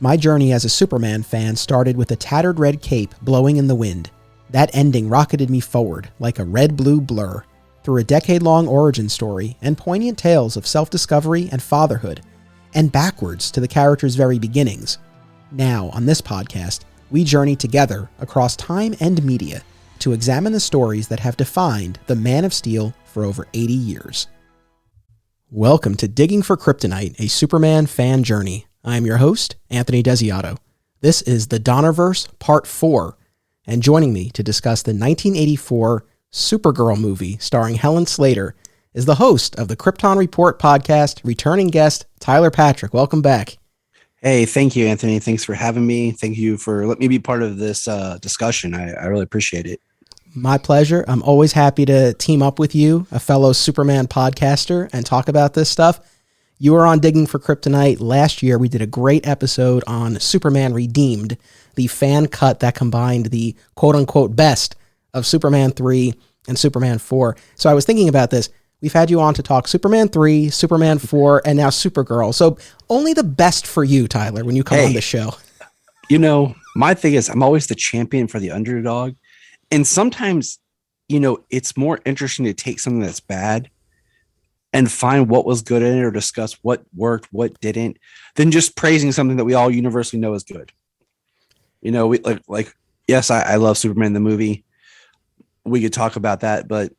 My journey as a Superman fan started with a tattered red cape blowing in the wind. That ending rocketed me forward like a red-blue blur through a decade-long origin story and poignant tales of self-discovery and fatherhood, and backwards to the character's very beginnings. Now, on this podcast, we journey together across time and media to examine the stories that have defined the Man of Steel for over 80 years. Welcome to Digging for Kryptonite, a Superman fan journey. I am your host, Anthony Desiato. This is the Donnerverse Part 4, and joining me to discuss the 1984 Supergirl movie starring Helent Slater is the host of the KRYPTON Report podcast, returning guest Tyler Patrick. Welcome back. Hey, thank you, Anthony. Thanks for having me. Thank you for letting me be part of this discussion. I really appreciate it. My pleasure. I'm always happy to team up with you, a fellow Superman podcaster, and talk about this stuff. You were on Digging for Kryptonite last year. We did a great episode on Superman Redeemed, the fan cut that combined the quote-unquote best of Superman 3 and Superman 4. So I was thinking about this. We've had you on to talk Superman 3, Superman 4, and now Supergirl. So only the best for you, Tyler, when you come on the show. You know, my thing is I'm always the champion for the underdog. And sometimes, you know, it's more interesting to take something that's bad and find what was good in it or discuss what worked, what didn't, than just praising something that we all universally know is good. You know, we yes, I love Superman the movie. We could talk about that, but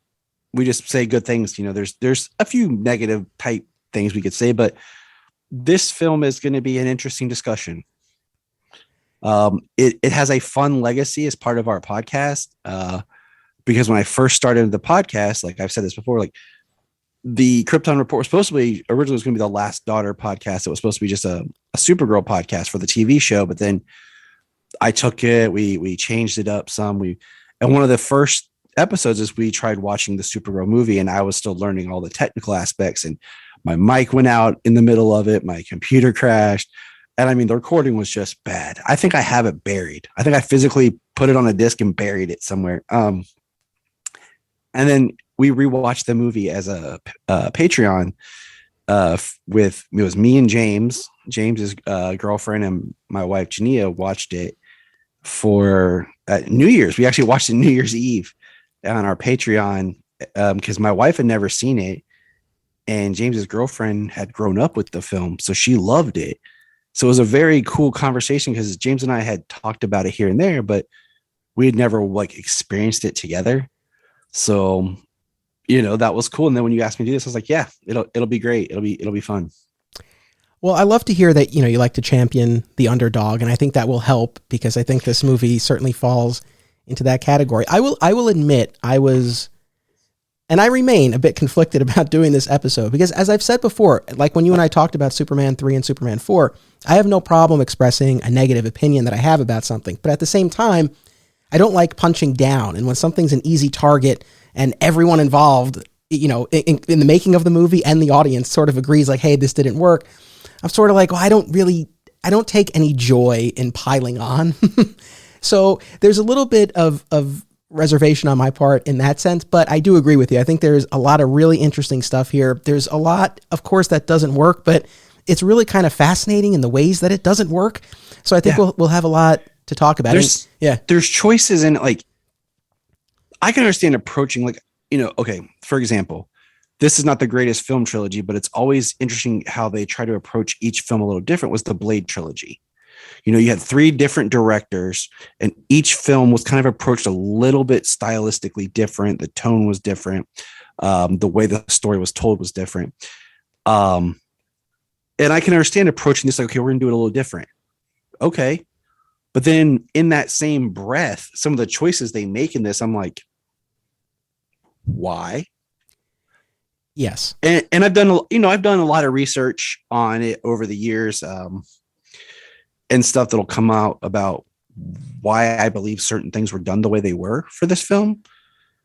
we just say good things. You know, there's a few negative type things we could say, but this film is going to be an interesting discussion. It has a fun legacy as part of our podcast, because when I first started the podcast, like I've said this before, like the KRYPTON Report was supposed to be originally was going to be the Last Daughter podcast. It was supposed to be just a Supergirl podcast for the TV show, but then I took it, we changed it up some. And one of the first episodes is we tried watching the Supergirl movie, and I was still learning all the technical aspects, and my mic went out in the middle of it, my computer crashed. And I mean, the recording was just bad. I think I have it buried. I think I physically put it on a disc and buried it somewhere. And then we rewatched the movie as a Patreon with, it was me and James's girlfriend, and my wife, Jania, watched it for New Year's. We actually watched it New Year's Eve on our Patreon because my wife had never seen it. And James's girlfriend had grown up with the film, so she loved it. So it was a very cool conversation because James and I had talked about it here and there, but we had never like experienced it together. So, you know, that was cool. And then when you asked me to do this, I was like, yeah, it'll be great. It'll be fun. Well, I love to hear that, you know, you like to champion the underdog, and I think that will help because I think this movie certainly falls into that category. I will admit and I remain a bit conflicted about doing this episode because, as I've said before, like when you and I talked about Superman 3 and Superman 4, I have no problem expressing a negative opinion that I have about something. But at the same time, I don't like punching down. And when something's an easy target and everyone involved, you know, in the making of the movie and the audience sort of agrees like, hey, this didn't work, I'm sort of like, well, I don't take any joy in piling on. So there's a little bit of reservation on my part in that sense, but I do agree with you. I think there's a lot of really interesting stuff here. There's a lot, of course, that doesn't work, but it's really kind of fascinating in the ways that it doesn't work. So I think we'll have a lot to talk about. There's choices in it. Like, I can understand approaching, like, you know, okay, for example, this is not the greatest film trilogy, but it's always interesting how they try to approach each film a little different. Was the Blade trilogy. You know, you had 3 different directors, and each film was kind of approached a little bit stylistically different. The tone was different. The way the story was told was different. And I can understand approaching this like, okay, we're going to do it a little different. Okay. But then in that same breath, some of the choices they make in this, I'm like, why? Yes. And I've done a lot of research on it over the years. And stuff that'll come out about why I believe certain things were done the way they were for this film.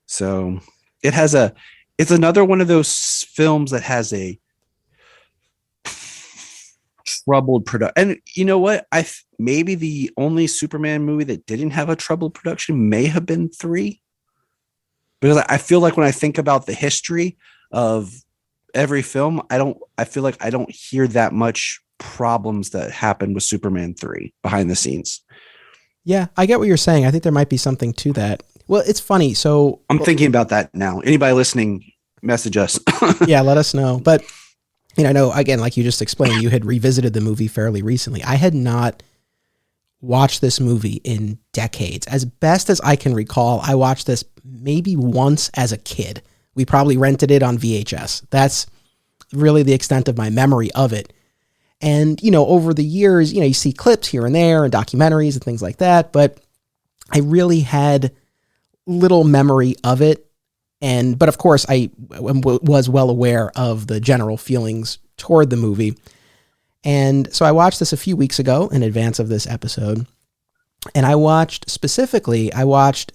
So it's another one of those films that has a troubled production. And you know what? Maybe the only Superman movie that didn't have a troubled production may have been 3. Because I feel like when I think about the history of every film, I feel like I don't hear that much problems that happened with Superman 3 behind the scenes. Yeah, I get what you're saying. I think there might be something to that. Well, it's funny. So I'm thinking about that now. Anybody listening, message us. Yeah, let us know. But, I know, again, like you just explained, you had revisited the movie fairly recently. I had not watched this movie in decades. As best as I can recall, I watched this maybe once as a kid. We probably rented it on VHS. That's really the extent of my memory of it. And, over the years, you see clips here and there and documentaries and things like that, but I really had little memory of it. But of course I was well aware of the general feelings toward the movie. And so I watched this a few weeks ago in advance of this episode. And I watched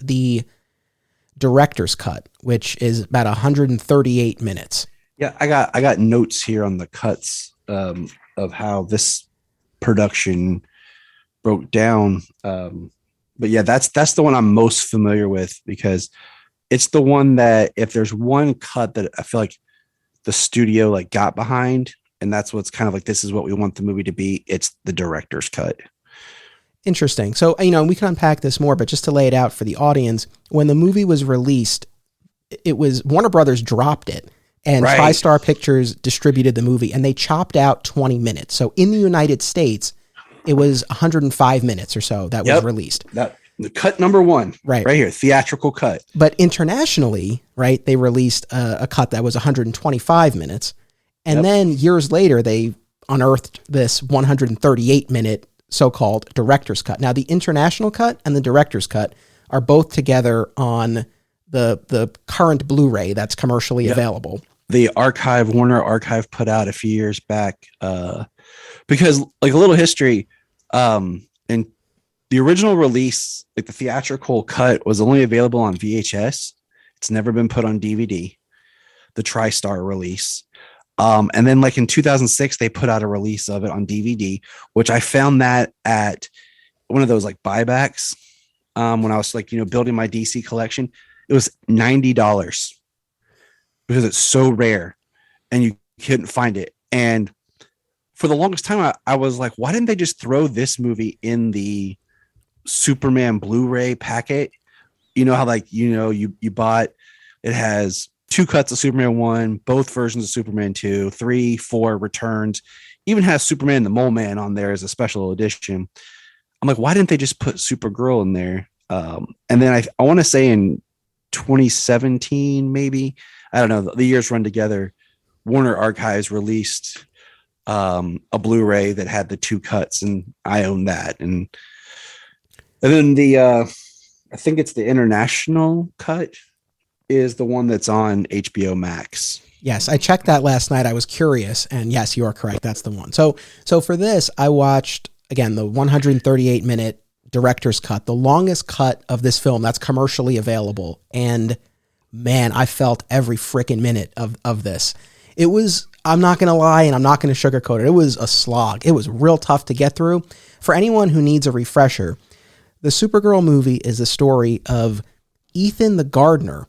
the director's cut, which is about 138 minutes. Yeah, I got notes here on the cuts of how this production broke down. But yeah, that's the one I'm most familiar with, because it's the one that if there's one cut that I feel like the studio like got behind, and that's what's kind of like, this is what we want the movie to be, it's the director's cut. Interesting. So, we can unpack this more, but just to lay it out for the audience, when the movie was released, it was Warner Brothers dropped it, and Right. TriStar Pictures distributed the movie, and they chopped out 20 minutes. So in the United States, it was 105 minutes or so that was released. The cut number one, right here, theatrical cut. But internationally, right, they released a cut that was 125 minutes. And then years later, they unearthed this 138-minute so-called director's cut. Now, the international cut and the director's cut are both together on the current Blu-ray that's commercially available. The Warner Archive put out a few years back, because like a little history, in the original release, like the theatrical cut was only available on VHS. It's never been put on DVD, the TriStar release. And then like in 2006, they put out a release of it on DVD, which I found that at one of those like buybacks. When I was like, building my DC collection, it was $90 because it's so rare and you couldn't find it. And for the longest time, I was like, why didn't they just throw this movie in the Superman Blu-ray packet? How like, you bought, it has 2 cuts of Superman 1, both versions of Superman 2, 3, 4 returns, even has Superman the Mole Man on there as a special edition. I'm like, why didn't they just put Supergirl in there? And then I want to say in 2017, maybe, I don't know, the years run together, Warner Archives released a Blu-ray that had the 2 cuts, and I own that. And then I think it's the international cut is the one that's on HBO Max. Yes, I checked that last night. I was curious, and yes, you are correct. That's the one. So for this, I watched, again, the 138-minute director's cut, the longest cut of this film that's commercially available. And man, I felt every freaking minute of this. It was, I'm not going to lie, and I'm not going to sugarcoat it, it was a slog. It was real tough to get through. For anyone who needs a refresher, the Supergirl movie is the story of Ethan the gardener,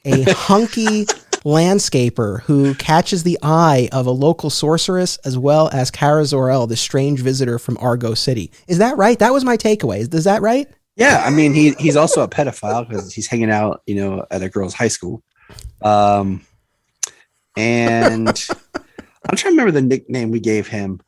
a hunky landscaper who catches the eye of a local sorceress, as well as Kara Zor-El, the strange visitor from Argo City. Is that right? That was my takeaway. Is that right? Yeah, I mean, he's also a pedophile because he's hanging out, at a girl's high school. And I'm trying to remember the nickname we gave him.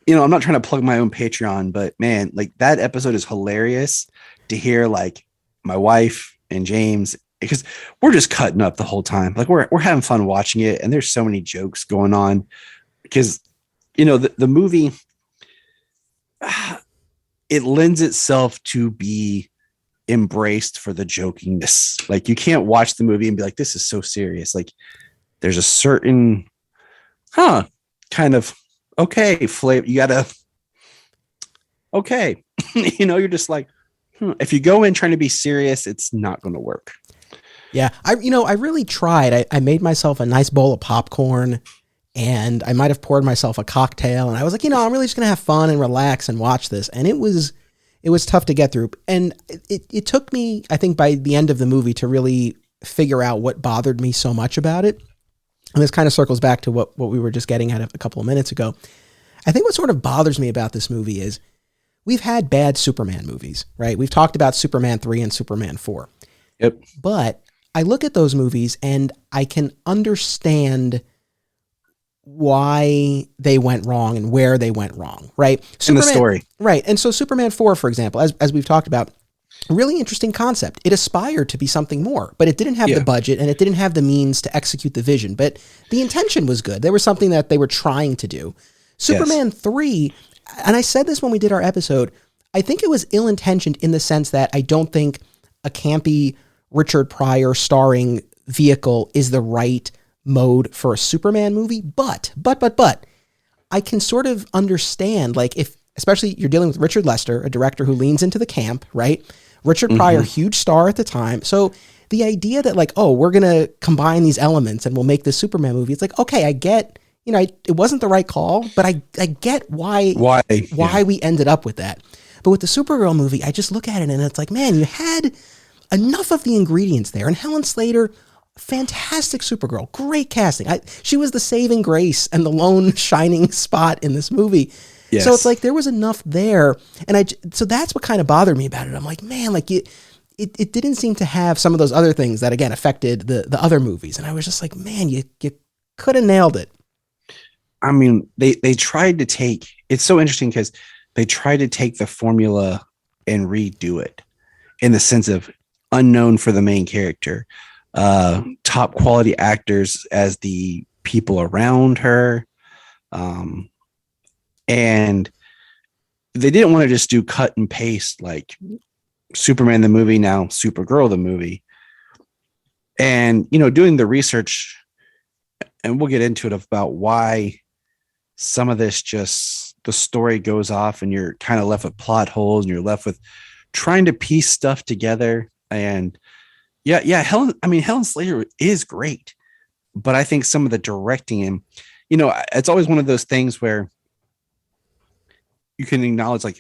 I'm not trying to plug my own Patreon, but man, like that episode is hilarious to hear, like my wife and James, because we're just cutting up the whole time. Like we're having fun watching it. And there's so many jokes going on because, the movie, it lends itself to be embraced for the jokiness. Like you can't watch the movie and be like, this is so serious. Like there's a certain, kind of, okay, flavor. You gotta, okay. You're just like, if you go in trying to be serious, it's not going to work. Yeah. I really tried. I made myself a nice bowl of popcorn, and I might've poured myself a cocktail, and I was like, I'm really just going to have fun and relax and watch this. And it was tough to get through. And it took me, I think, by the end of the movie to really figure out what bothered me so much about it. And this kind of circles back to what we were just getting at a couple of minutes ago. I think what sort of bothers me about this movie is we've had bad Superman movies, right? We've talked about Superman 3 and Superman 4. Yep. But I look at those movies and I can understand why they went wrong and where they went wrong, right? In the story. Right. And so Superman 4, for example, as we've talked about, really interesting concept. It aspired to be something more, but it didn't have the budget and it didn't have the means to execute the vision. But the intention was good. There was something that they were trying to do. Superman 3, and I said this when we did our episode, I think it was ill-intentioned in the sense that I don't think a campy Richard Pryor starring vehicle is the right mode for a Superman movie. But I can sort of understand, like, if, especially you're dealing with Richard Lester, a director who leans into the camp, right? Richard Pryor, huge star at the time. So the idea that, like, oh, we're going to combine these elements and we'll make this Superman movie. It's like, okay, I get, you know, it wasn't the right call, but I get why we ended up with that. But with the Supergirl movie, I just look at it and it's like, man, you had enough of the ingredients there. And Helent Slater, fantastic Supergirl, great casting. She was the saving grace and the lone shining spot in this movie. Yes. So it's like there was enough there. And so that's what kind of bothered me about it. I'm like, man, like it didn't seem to have some of those other things that, again, affected the other movies. And I was just like, man, you could have nailed it. I mean, they tried to take, it's so interesting because they tried to take the formula and redo it in the sense of unknown for the main character, top quality actors as the people around her. And they didn't want to just do cut and paste like Superman the movie, now Supergirl the movie. And, you know, doing the research, and we'll get into it, about why some of this just, the story goes off and you're kind of left with plot holes and you're left with trying to piece stuff together. And Helent Slater is great, but I think some of the directing, and, you know, it's always one of those things where you can acknowledge, like,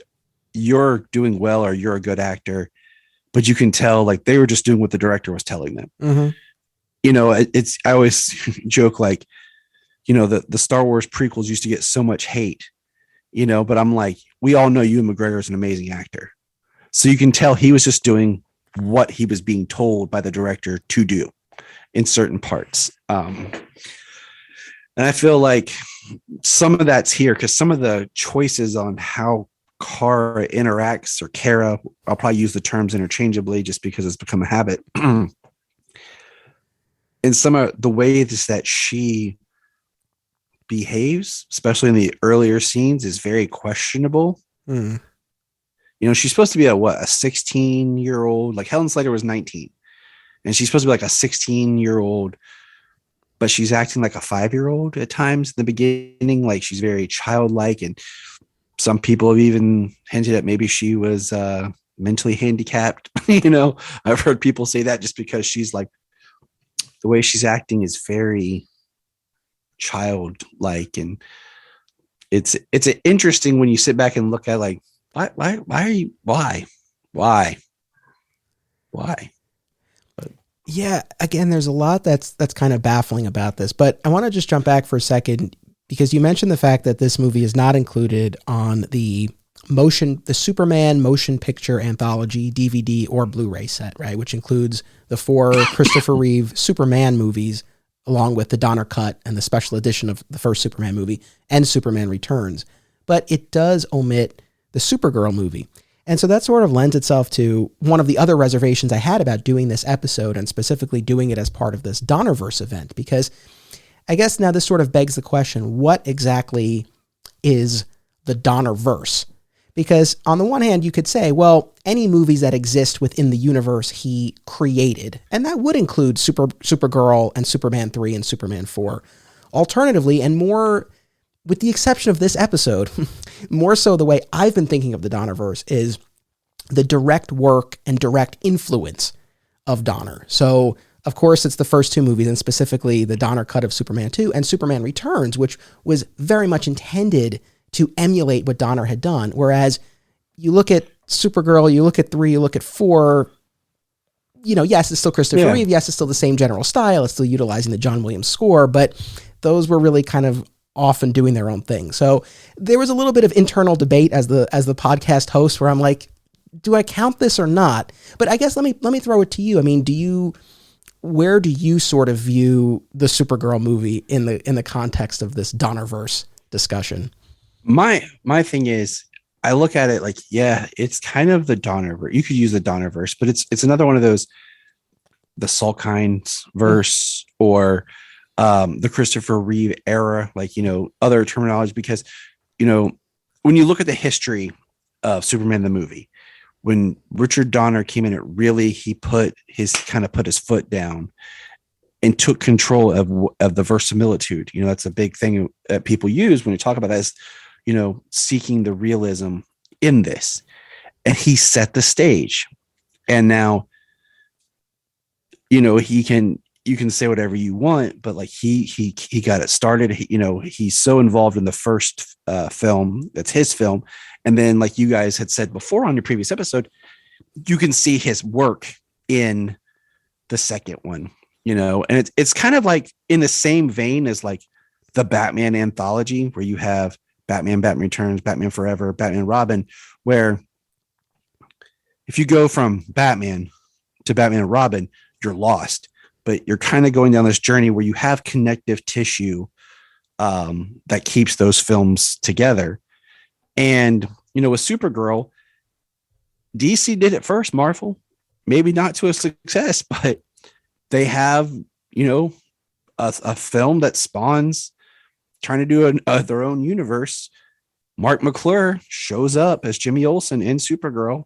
you're doing well or you're a good actor, but you can tell, like, they were just doing what the director was telling them. Mm-hmm. You know, I always joke, like, you know, the Star Wars prequels used to get so much hate, you know, but I'm like, we all know Ewan McGregor is an amazing actor. So you can tell he was just doing what he was being told by the director to do in certain parts. And I feel like some of that's here because some of the choices on how Kara interacts, or Kara, I'll probably use the terms interchangeably just because it's become a habit. And some of the ways that she behaves, especially in the earlier scenes, is very questionable. You know, she's supposed to be a 16-year-old, like Helent Slater was 19, and she's supposed to be like a 16-year-old, but she's acting like a 5-year-old at times in the beginning. Like, she's very childlike, and some people have even hinted at maybe she was mentally handicapped. You know, I've heard people say that just because she's like, the way she's acting is very childlike, and it's interesting when you sit back and look at, like, why? Yeah, again, there's a lot that's kind of baffling about this, but I want to just jump back for a second because you mentioned the fact that this movie is not included on the Superman motion picture anthology DVD or Blu-ray set, right? Which includes the 4 Christopher Reeve Superman movies, along with the Donner cut and the special edition of the first Superman movie and Superman Returns. But it does omit the Supergirl movie. And so that sort of lends itself to one of the other reservations I had about doing this episode, and specifically doing it as part of this Donnerverse event, because I guess now this sort of begs the question, what exactly is the Donnerverse? Because on the one hand, you could say, well, any movies that exist within the universe he created, and that would include Supergirl and Superman 3 and Superman 4. Alternatively, and more, with the exception of this episode, more so the way I've been thinking of the Donnerverse is the direct work and direct influence of Donner. So, of course, it's the first 2 movies, and specifically the Donner cut of Superman 2 and Superman Returns, which was very much intended to emulate what Donner had done. Whereas you look at Supergirl, you look at 3, you look at 4, you know, yes, it's still Christopher Reeve. Yes, it's still the same general style. It's still utilizing the John Williams score, but those were really kind of often doing their own thing. So there was a little bit of internal debate as the podcast host where I'm like, do I count this or not? But I guess let me throw it to you. I mean, where do you sort of view the Supergirl movie in the context of this Donnerverse discussion? My thing is, I look at it like, yeah, it's kind of the Donnerverse. You could use the Donnerverse, but it's another one of those, the Salkind verse or the Christopher Reeve era, like, other terminology, because, when you look at the history of Superman the movie, when Richard Donner came in, he put his foot down and took control of the verisimilitude. That's a big thing that people use when you talk about that is, seeking the realism in this. And he set the stage. And now, you can say whatever you want, but like he got it started. He's so involved in the first film, that's his film. And then, like you guys had said before on your previous episode, you can see his work in the second one, and it's kind of like in the same vein as like the Batman anthology, where you have Batman Returns, Batman Forever, Batman Robin, where if you go from Batman to Batman and Robin, you're lost, but you're kind of going down this journey where you have connective tissue that keeps those films together. And, with Supergirl, DC did it first, Marvel, maybe not to a success, but they have, a film that spawns trying to do their own universe. Mark McClure shows up as Jimmy Olsen in Supergirl,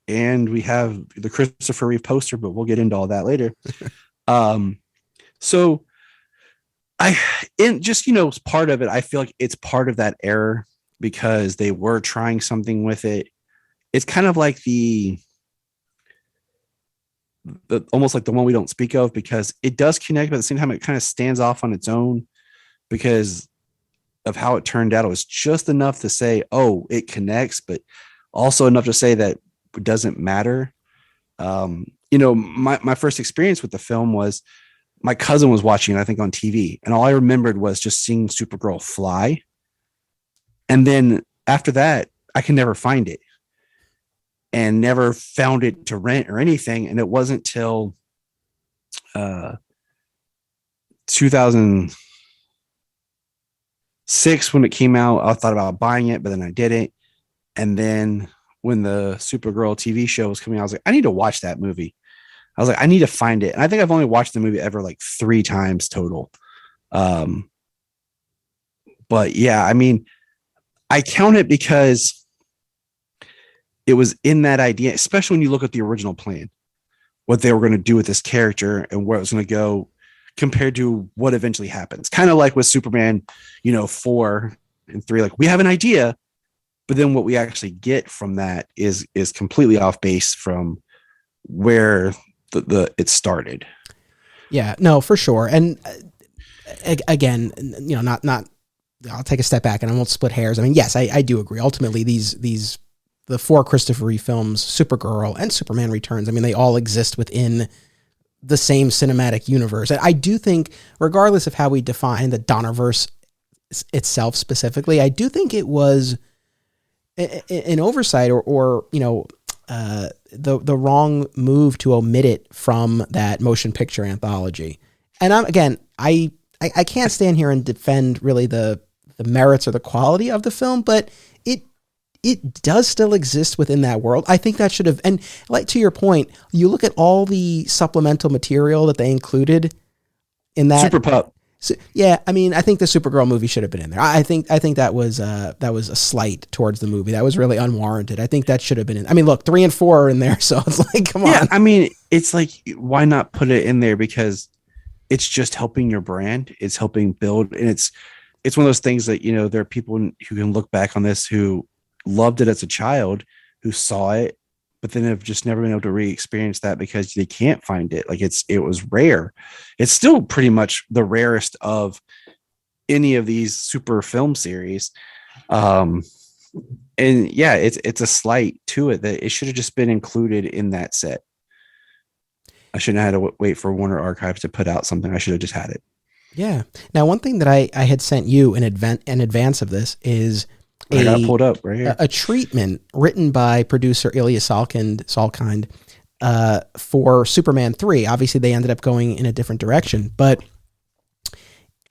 and we have the Christopher Reeve poster, but we'll get into all that later. So part of it, I feel like it's part of that era because they were trying something with it. It's kind of like the almost like the one we don't speak of, because it does connect, but at the same time, it kind of stands off on its own because of how it turned out. It was just enough to say, oh, it connects, but also enough to say that it doesn't matter. My first experience with the film was my cousin was watching it, I think, on TV, and all I remembered was just seeing Supergirl fly. And then after that, I can never find it and never found it to rent or anything. And it wasn't till 2006 when it came out. I thought about buying it, but then I didn't. And then when the Supergirl TV show was coming out, I was like, I need to watch that movie. I was like, I need to find it. And I think I've only watched the movie ever like 3 times total. But yeah, I mean, I count it because it was in that idea, especially when you look at the original plan, what they were going to do with this character and where it was going to go compared to what eventually happens. Kind of like with Superman, 4 and 3, like we have an idea, but then what we actually get from that is completely off base from where it started. Yeah, no, for sure. And again, not I'll take a step back and I won't split hairs. I mean, yes, I do agree. Ultimately, the 4 Christopher Reeve films, Supergirl and Superman Returns, I mean, they all exist within the same cinematic universe. And I do think, regardless of how we define the Donnerverse itself specifically, I do think it was an oversight or the wrong move to omit it from that motion picture anthology. And I can't stand here and defend really the merits or the quality of the film, but it does still exist within that world. I think that should have, and like to your point, you look at all the supplemental material that they included in that Super Pup. So, yeah, I mean, I think the Supergirl movie should have been in there. I think that was a slight towards the movie. That was really unwarranted. I think that should have been in. I mean, look, 3 and 4 are in there, so it's like, come on. Yeah, I mean, it's like, why not put it in there? Because it's just helping your brand. It's helping build, and it's one of those things that there are people who can look back on this who loved it as a child, who saw it, but then have just never been able to re-experience that because they can't find it. Like it was rare. It's still pretty much the rarest of any of these super film series. And yeah, it's a slight to it that it should have just been included in that set. I shouldn't have had to wait for Warner Archives to put out something. I should have just had it. Yeah. Now, one thing that I had sent you in advance of this is I got it pulled up right here. A treatment written by producer Ilya Salkind for Superman 3. Obviously, they ended up going in a different direction, but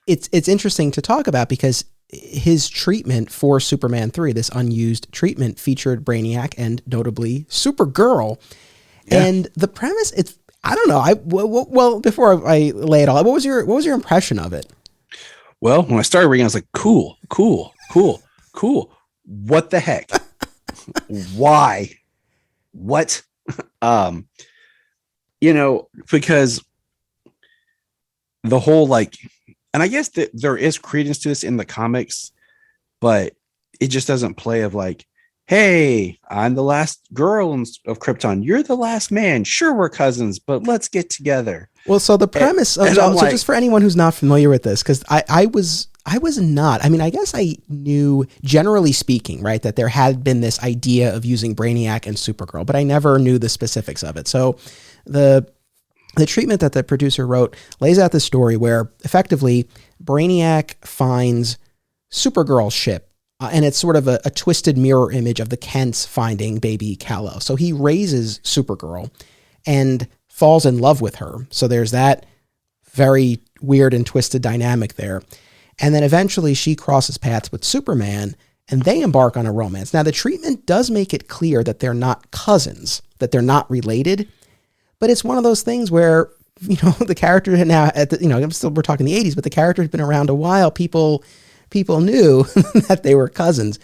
it's interesting to talk about because his treatment for Superman 3, this unused treatment, featured Brainiac and notably Supergirl. Yeah. And the premise, I don't know. Well, before I lay it all, what was your impression of it? Well, when I started reading, I was like, cool. What the heck? Why? What? Because the whole like, and I guess that there is credence to this in the comics, but it just doesn't play of like, hey, I'm the last girl of Krypton. You're the last man. Sure, we're cousins, but let's get together. Well, so the premise, so just for anyone who's not familiar with this, because I was not. I mean, I guess I knew, generally speaking, right, that there had been this idea of using Brainiac and Supergirl, but I never knew the specifics of it. So the treatment that the producer wrote lays out this story where effectively Brainiac finds Supergirl's ship. And it's sort of a twisted mirror image of the Kents finding baby Kal-El. So he raises Supergirl and falls in love with her. So there's that very weird and twisted dynamic there. And then eventually she crosses paths with Superman and they embark on a romance. Now the treatment does make it clear that they're not cousins, that they're not related. But it's one of those things where, the character now we're talking the 80s, but the character has been around a while. People knew that they were cousins.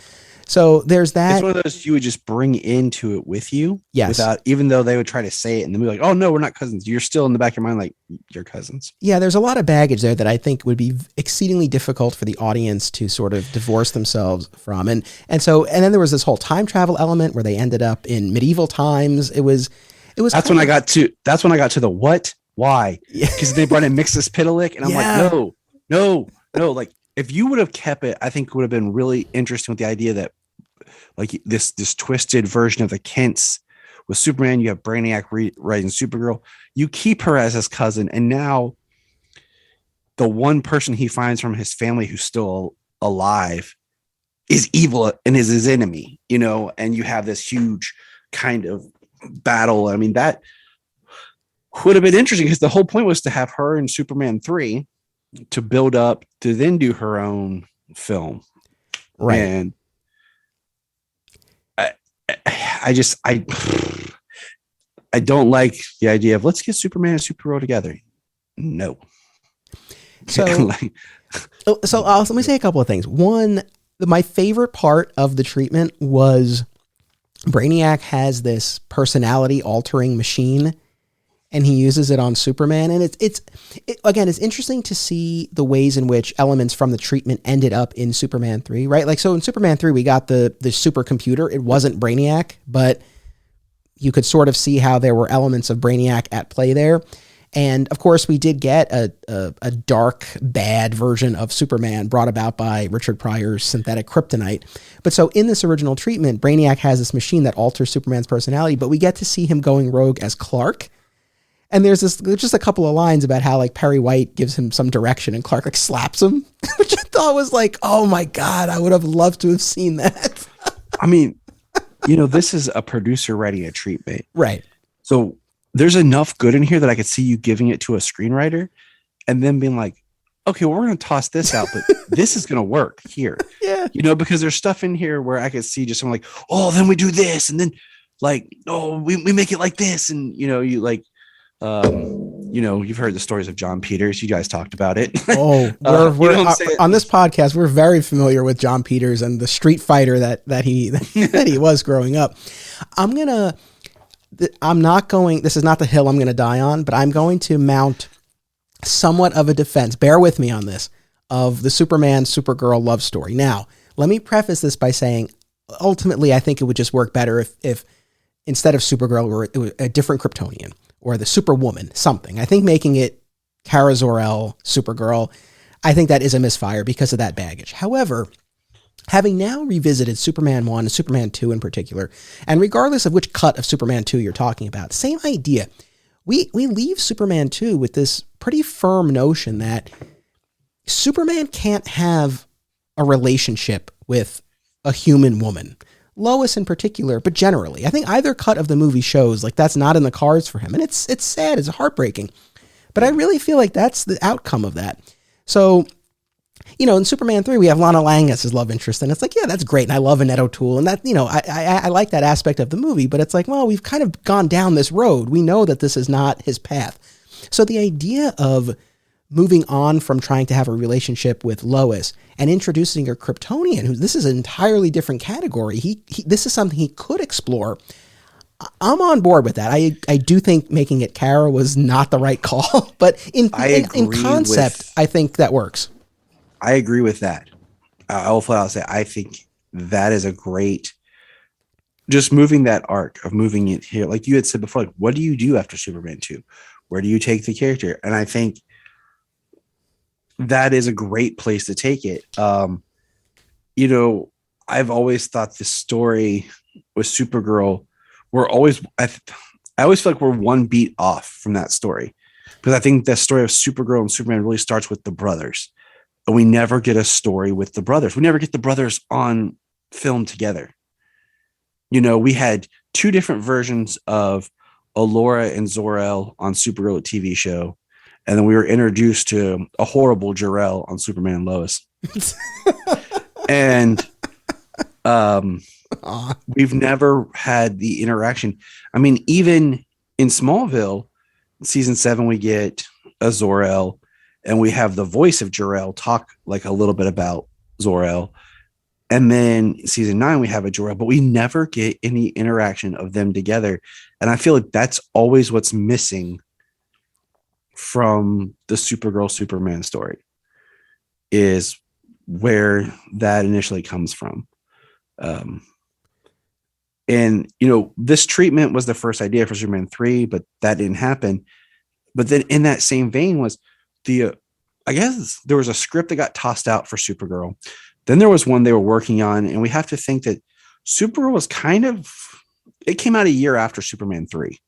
So there's that. It's one of those you would just bring into it with you. Yes. Without, even though they would try to say it and then be like, oh no, we're not cousins. You're still in the back of your mind like you're cousins. Yeah, there's a lot of baggage there that I think would be exceedingly difficult for the audience to sort of divorce themselves from. And then there was this whole time travel element where they ended up in medieval times. It was That's when I got to the what? Why? Because they brought in Mixus Pitalik and I'm like, no. Like, if you would have kept it, I think it would have been really interesting with the idea that like this twisted version of the Kents with Superman, you have Brainiac writing Supergirl, you keep her as his cousin. And now the one person he finds from his family who's still alive is evil and is his enemy, and you have this huge kind of battle. I mean, that would have been interesting because the whole point was to have her in Superman 3 to build up to then do her own film. Right. And I don't like the idea of let's get Superman and Supergirl together. No. So let me say a couple of things. One, my favorite part of the treatment was Brainiac has this personality altering machine and he uses it on Superman. And it's interesting to see the ways in which elements from the treatment ended up in Superman 3, right? Like, so in Superman 3, we got the supercomputer. It wasn't Brainiac, but you could sort of see how there were elements of Brainiac at play there. And of course, we did get a dark, bad version of Superman brought about by Richard Pryor's synthetic kryptonite. But so in this original treatment, Brainiac has this machine that alters Superman's personality, but we get to see him going rogue as Clark. And there's just a couple of lines about how like Perry White gives him some direction and Clark like slaps him, which I thought was like, oh my God, I would have loved to have seen that. I mean, this is a producer writing a treatment. Right. So there's enough good in here that I could see you giving it to a screenwriter and then being like, okay, well, we're going to toss this out, but this is going to work here. Yeah. Because there's stuff in here where I could see just someone like, oh, then we do this. And then like, oh, we make it like this. And, you like, you've heard the stories of John Peters. You guys talked about it. Oh, we're on this podcast, we're very familiar with John Peters and the street fighter that he was growing up. This is not the hill I'm going to die on, but I'm going to mount somewhat of a defense. Bear with me on this, of the Superman Supergirl love story. Now, let me preface this by saying, ultimately, I think it would just work better if instead of Supergirl, it was a different Kryptonian or the Superwoman, something. I think making it Kara Zor-El, Supergirl, I think that is a misfire because of that baggage. However, having now revisited Superman 1 and Superman 2 in particular, and regardless of which cut of Superman 2 you're talking about, same idea. We leave Superman 2 with this pretty firm notion that Superman can't have a relationship with a human woman. Lois in particular, but generally. I think either cut of the movie shows like that's not in the cards for him. And it's sad, it's heartbreaking. But I really feel like that's the outcome of that. So, in Superman 3, we have Lana Lang as his love interest, and it's like, yeah, that's great. And I love Annette O'Toole, and that, I like that aspect of the movie, but it's like, well, we've kind of gone down this road. We know that this is not his path. So the idea of moving on from trying to have a relationship with Lois and introducing a Kryptonian, who this is an entirely different category. This is something he could explore. I'm on board with that. I do think making it Kara was not the right call, but in concept, I think that works. I agree with that. I'll flat out say I think that is a great, just moving that arc of moving it here. Like you had said before, like, what do you do after Superman 2? Where do you take the character? And I think that is a great place to take it. I've always thought the story with Supergirl, I always feel like we're one beat off from that story, because I think the story of Supergirl and Superman really starts with the brothers, and we never get a story with the brothers. We never get the brothers on film together. We had two different versions of Allura and Zor-El on Supergirl TV show, and then we were introduced to a horrible Jor-El on Superman and Lois. And we've never had the interaction. I mean, even in Smallville, season 7, we get a Zor-El, and we have the voice of Jor-El talk like a little bit about Zor-El. And then season 9, we have a Jor-El, but we never get any interaction of them together. And I feel like that's always what's missing from the Supergirl Superman story, is where that initially comes from. And this treatment was the first idea for Superman 3, but that didn't happen. But then in that same vein was I guess there was a script that got tossed out for Supergirl. Then there was one they were working on, and we have to think that Supergirl was it came out a year after Superman 3.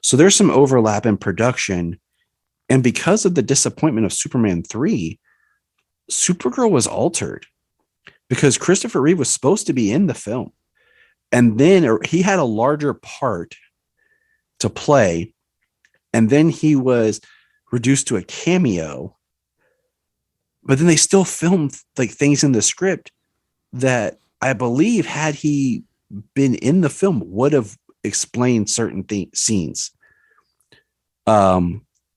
So there's some overlap in production. And because of the disappointment of Superman 3, Supergirl was altered because Christopher Reeve was supposed to be in the film. And then he had a larger part to play. And then he was reduced to a cameo. But then they still filmed like things in the script that I believe, had he been in the film, would have explained certain scenes.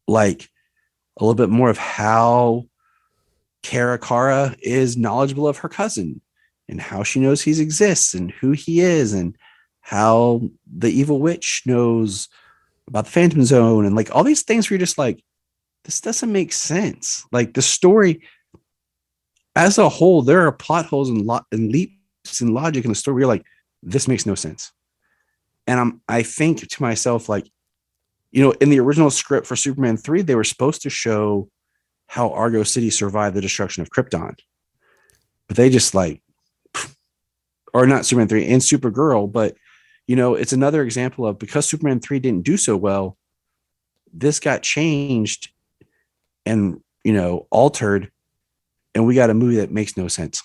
Like a little bit more of how Kara is knowledgeable of her cousin, and how she knows he exists and who he is, and how the evil witch knows about the Phantom Zone, and like all these things where you're just like, this doesn't make sense. Like the story as a whole, there are plot holes and leaps in logic in the story where you're like, this makes no sense. And I think to myself, like, in the original script for Superman 3, they were supposed to show how Argo City survived the destruction of Krypton. But they just or not Superman 3 and Supergirl, but it's another example of, because Superman 3 didn't do so well, this got changed and, altered, and we got a movie that makes no sense.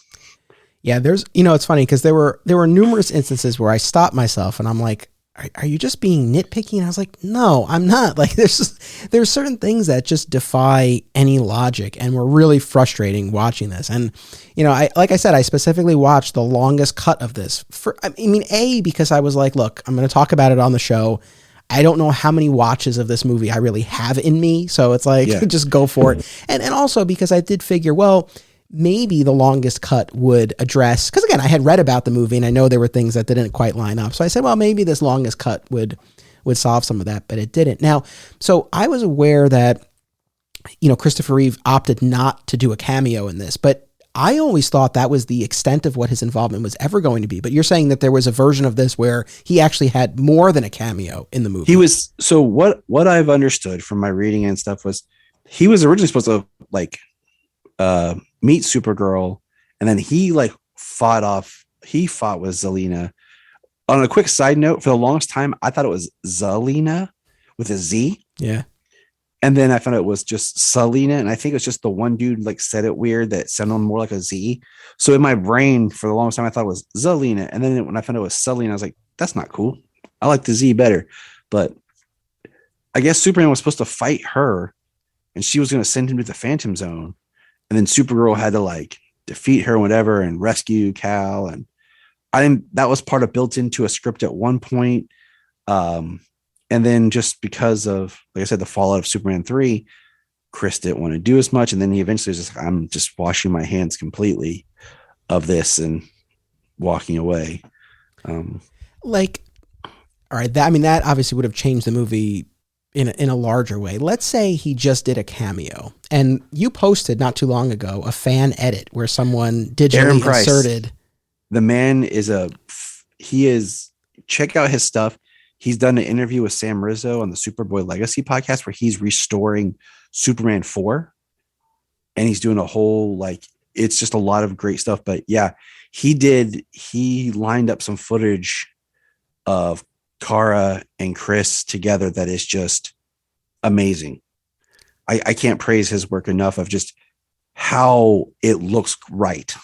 Yeah, there's, it's funny because there were numerous instances where I stopped myself and I'm like, are you just being nitpicky? And I was like, no, I'm not. Like there's certain things that just defy any logic and were really frustrating watching this. And, like I said, I specifically watched the longest cut of this because I was like, look, I'm going to talk about it on the show. I don't know how many watches of this movie I really have in me. So it's like, just go for it. And also because I did figure, well, maybe the longest cut would address, because again, I had read about the movie and I know there were things that didn't quite line up. So I said, well, maybe this longest cut would solve some of that, but it didn't. Now, so I was aware that, Christopher Reeve opted not to do a cameo in this, but I always thought that was the extent of what his involvement was ever going to be. But you're saying that there was a version of this where he actually had more than a cameo in the movie. So what I've understood from my reading and stuff was he was originally supposed to meet Supergirl, and then he fought with Zelina. On a quick side note, for the longest time I thought it was Zelina with a Z. Yeah. And then I found out it was just Selena, and I think it was just the one dude like said it weird that sounded more like a Z. So in my brain, for the longest time, I thought it was Zelina, and then when I found out it was Selena, I was like, "That's not cool. I like the Z better." But I guess Superman was supposed to fight her, and she was going to send him to the Phantom Zone, and then Supergirl had to like defeat her, and whatever, and rescue Cal. And I think that was part of built into a script at one point. And then just because of, like I said, the fallout of Superman 3, Chris didn't want to do as much. And then he eventually was just like, I'm just washing my hands completely of this and walking away. Like, all right, that obviously would have changed the movie in a larger way. Let's say he just did a cameo, and you posted not too long ago a fan edit where someone digitally inserted. The man check out his stuff. He's done an interview with Sam Rizzo on the Superboy Legacy podcast where he's restoring Superman 4, and he's doing a whole, like, it's just a lot of great stuff. But yeah, he lined up some footage of Kara and Chris together that is just amazing. I can't praise his work enough of just how it looks right.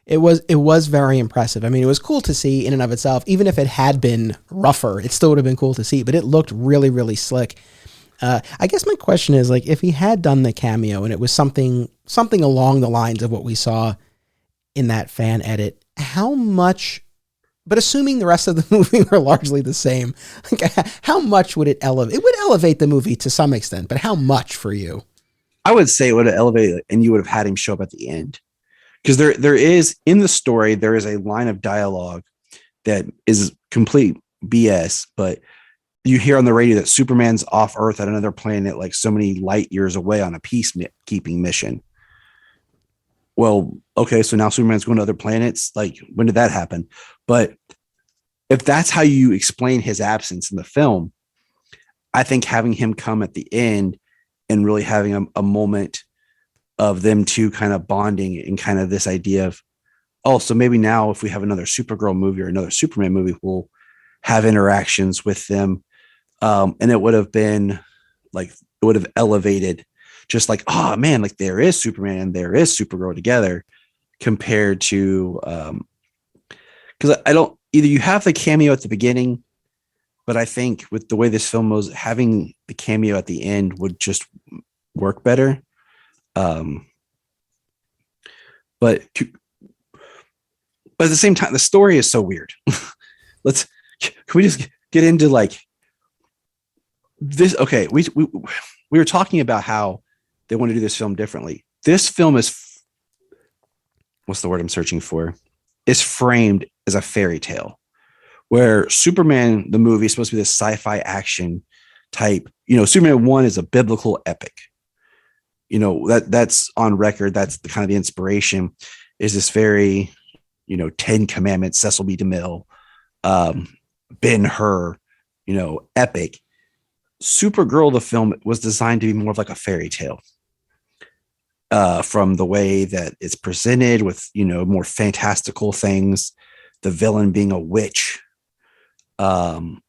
It was very impressive. I mean, it was cool to see in and of itself. Even if it had been rougher, it still would have been cool to see, but it looked really, really slick. I guess my question is, like, if he had done the cameo and it was something along the lines of what we saw in that fan edit, how much, but assuming the rest of the movie were largely the same, like, how much would it elevate? It would elevate the movie to some extent, but how much for you? I would say it would have elevated, and you would have had him show up at the end. Because there is, in the story, there is a line of dialogue that is complete BS, but you hear on the radio that Superman's off Earth at another planet, like so many light years away on a peacekeeping mission. Well, okay, so now Superman's going to other planets. Like, when did that happen? But if that's how you explain his absence in the film, I think having him come at the end and really having a moment of them two kind of bonding and kind of this idea of, oh, so maybe now if we have another Supergirl movie or another Superman movie, we'll have interactions with them. And it would have been like, it would have elevated just like, oh man, like there is Superman and there is Supergirl together compared to, because either you have the cameo at the beginning, but I think with the way this film was, having the cameo at the end would just work better. But at the same time, the story is so weird. Can we just get into like this? Okay. We were talking about how they want to do this film differently. This film is, what's the word I'm searching for? Is framed as a fairy tale where Superman, the movie, is supposed to be this sci-fi action type, Superman 1 is a biblical epic. That's on record. That's the kind of the inspiration is this very, 10 Commandments, Cecil B. DeMille, Ben-Hur, epic. Supergirl, the film, was designed to be more of like a fairy tale from the way that it's presented with, more fantastical things, the villain being a witch, and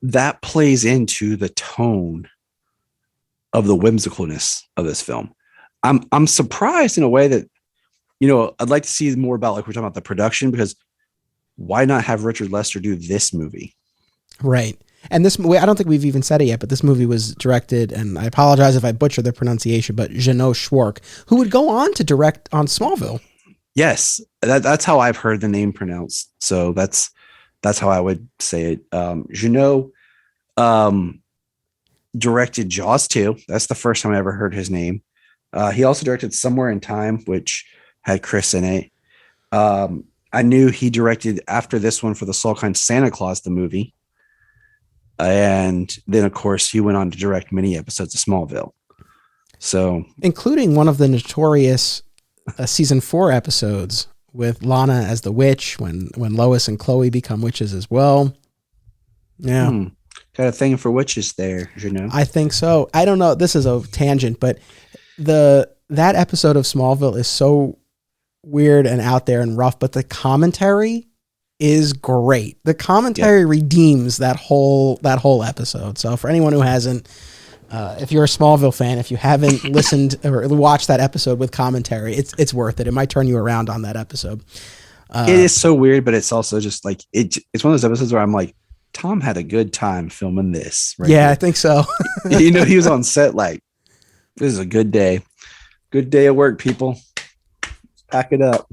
that plays into the tone of the whimsicalness of this film. I'm surprised in a way that, I'd like to see more about, like we're talking about the production, because why not have Richard Lester do this movie? Right. And this, I don't think we've even said it yet, but this movie was directed, and I apologize if I butcher the pronunciation, but Jeannot Schwark, who would go on to direct on Smallville. Yes. That's how I've heard the name pronounced. So that's how I would say it. Jeannot, directed Jaws 2. That's the first time I ever heard his name. He also directed Somewhere in Time, which had Chris in it. I knew he directed after this one for the Salkind Santa Claus, the movie. And then, of course, he went on to direct many episodes of Smallville. So, including one of the notorious season 4 episodes with Lana as the witch when Lois and Chloe become witches as well. Yeah. Got a thing for witches there, I think so. I don't know. This is a tangent, but that episode of Smallville is so weird and out there and rough, but the commentary is great. The commentary redeems that whole episode. So for anyone who hasn't, if you're a Smallville fan, if you haven't listened or watched that episode with commentary, it's worth it. It might turn you around on that episode. It is so weird, but it's also just like it's one of those episodes where I'm like, Tom had a good time filming this. Right here. I think so. He was on set like, this is a good day. Good day of work, people. Pack it up.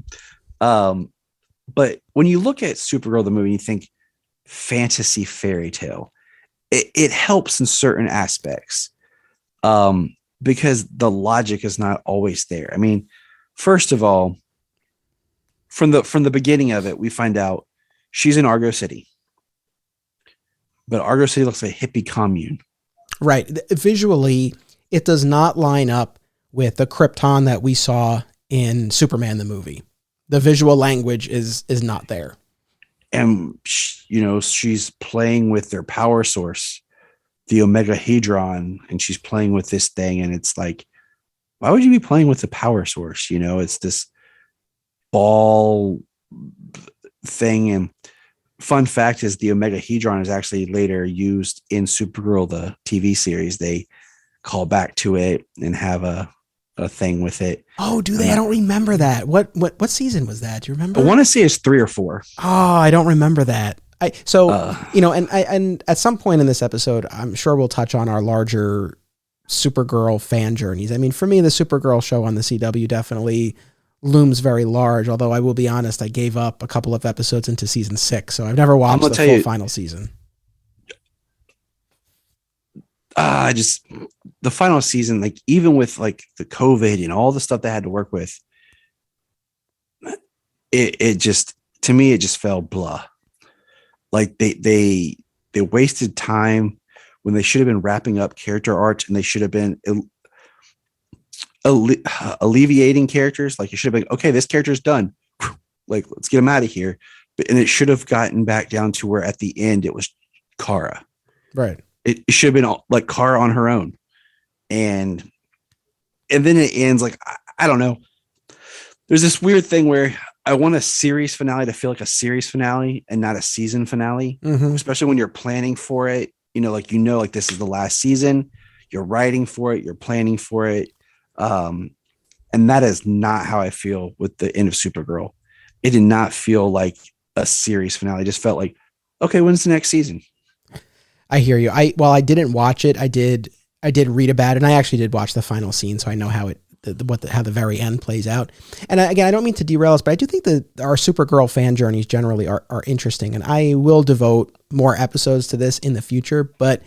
But when you look at Supergirl, the movie, you think fantasy fairy tale. It helps in certain aspects because the logic is not always there. I mean, first of all, from the beginning of it, we find out she's in Argo City, but Argo City looks like a hippie commune. Right. Visually, it does not line up with the Krypton that we saw in Superman the movie. The visual language is not there. And, she's playing with their power source, the Omega Hedron, and she's playing with this thing. And it's like, why would you be playing with the power source? It's this ball thing. And fun fact is the Omega Hedron is actually later used in Supergirl, the TV series. They call back to it and have a thing with it. Oh, do they? I don't remember that. What season was that? Do you remember? I want to say it's 3 or 4. Oh, I don't remember that. And at some point in this episode, I'm sure we'll touch on our larger Supergirl fan journeys. I mean, for me, the Supergirl show on the CW definitely looms very large. Although I will be honest, I gave up a couple of episodes into season 6, so I've never watched the full final season. The final season, like even with like the COVID and all the stuff they had to work with, it just, to me, it just fell blah. Like they wasted time when they should have been wrapping up character arcs, and they should have been alleviating characters. Like you should have been, okay, this character's done. Like, let's get him out of here. And it should have gotten back down to where at the end it was Kara. Right. It should have been like Kara on her own. And then it ends like, I don't know. There's this weird thing where I want a series finale to feel like a series finale and not a season finale, especially when you're planning for it. Like this is the last season. You're writing for it. You're planning for it. And that is not how I feel with the end of Supergirl. It did not feel like a series finale. It just felt like, okay, when's the next season? I hear you. While I didn't watch it, I did read about it, and I actually did watch the final scene, so I know how how the very end plays out. And again, I don't mean to derail us, but I do think that our Supergirl fan journeys generally are interesting, and I will devote more episodes to this in the future. But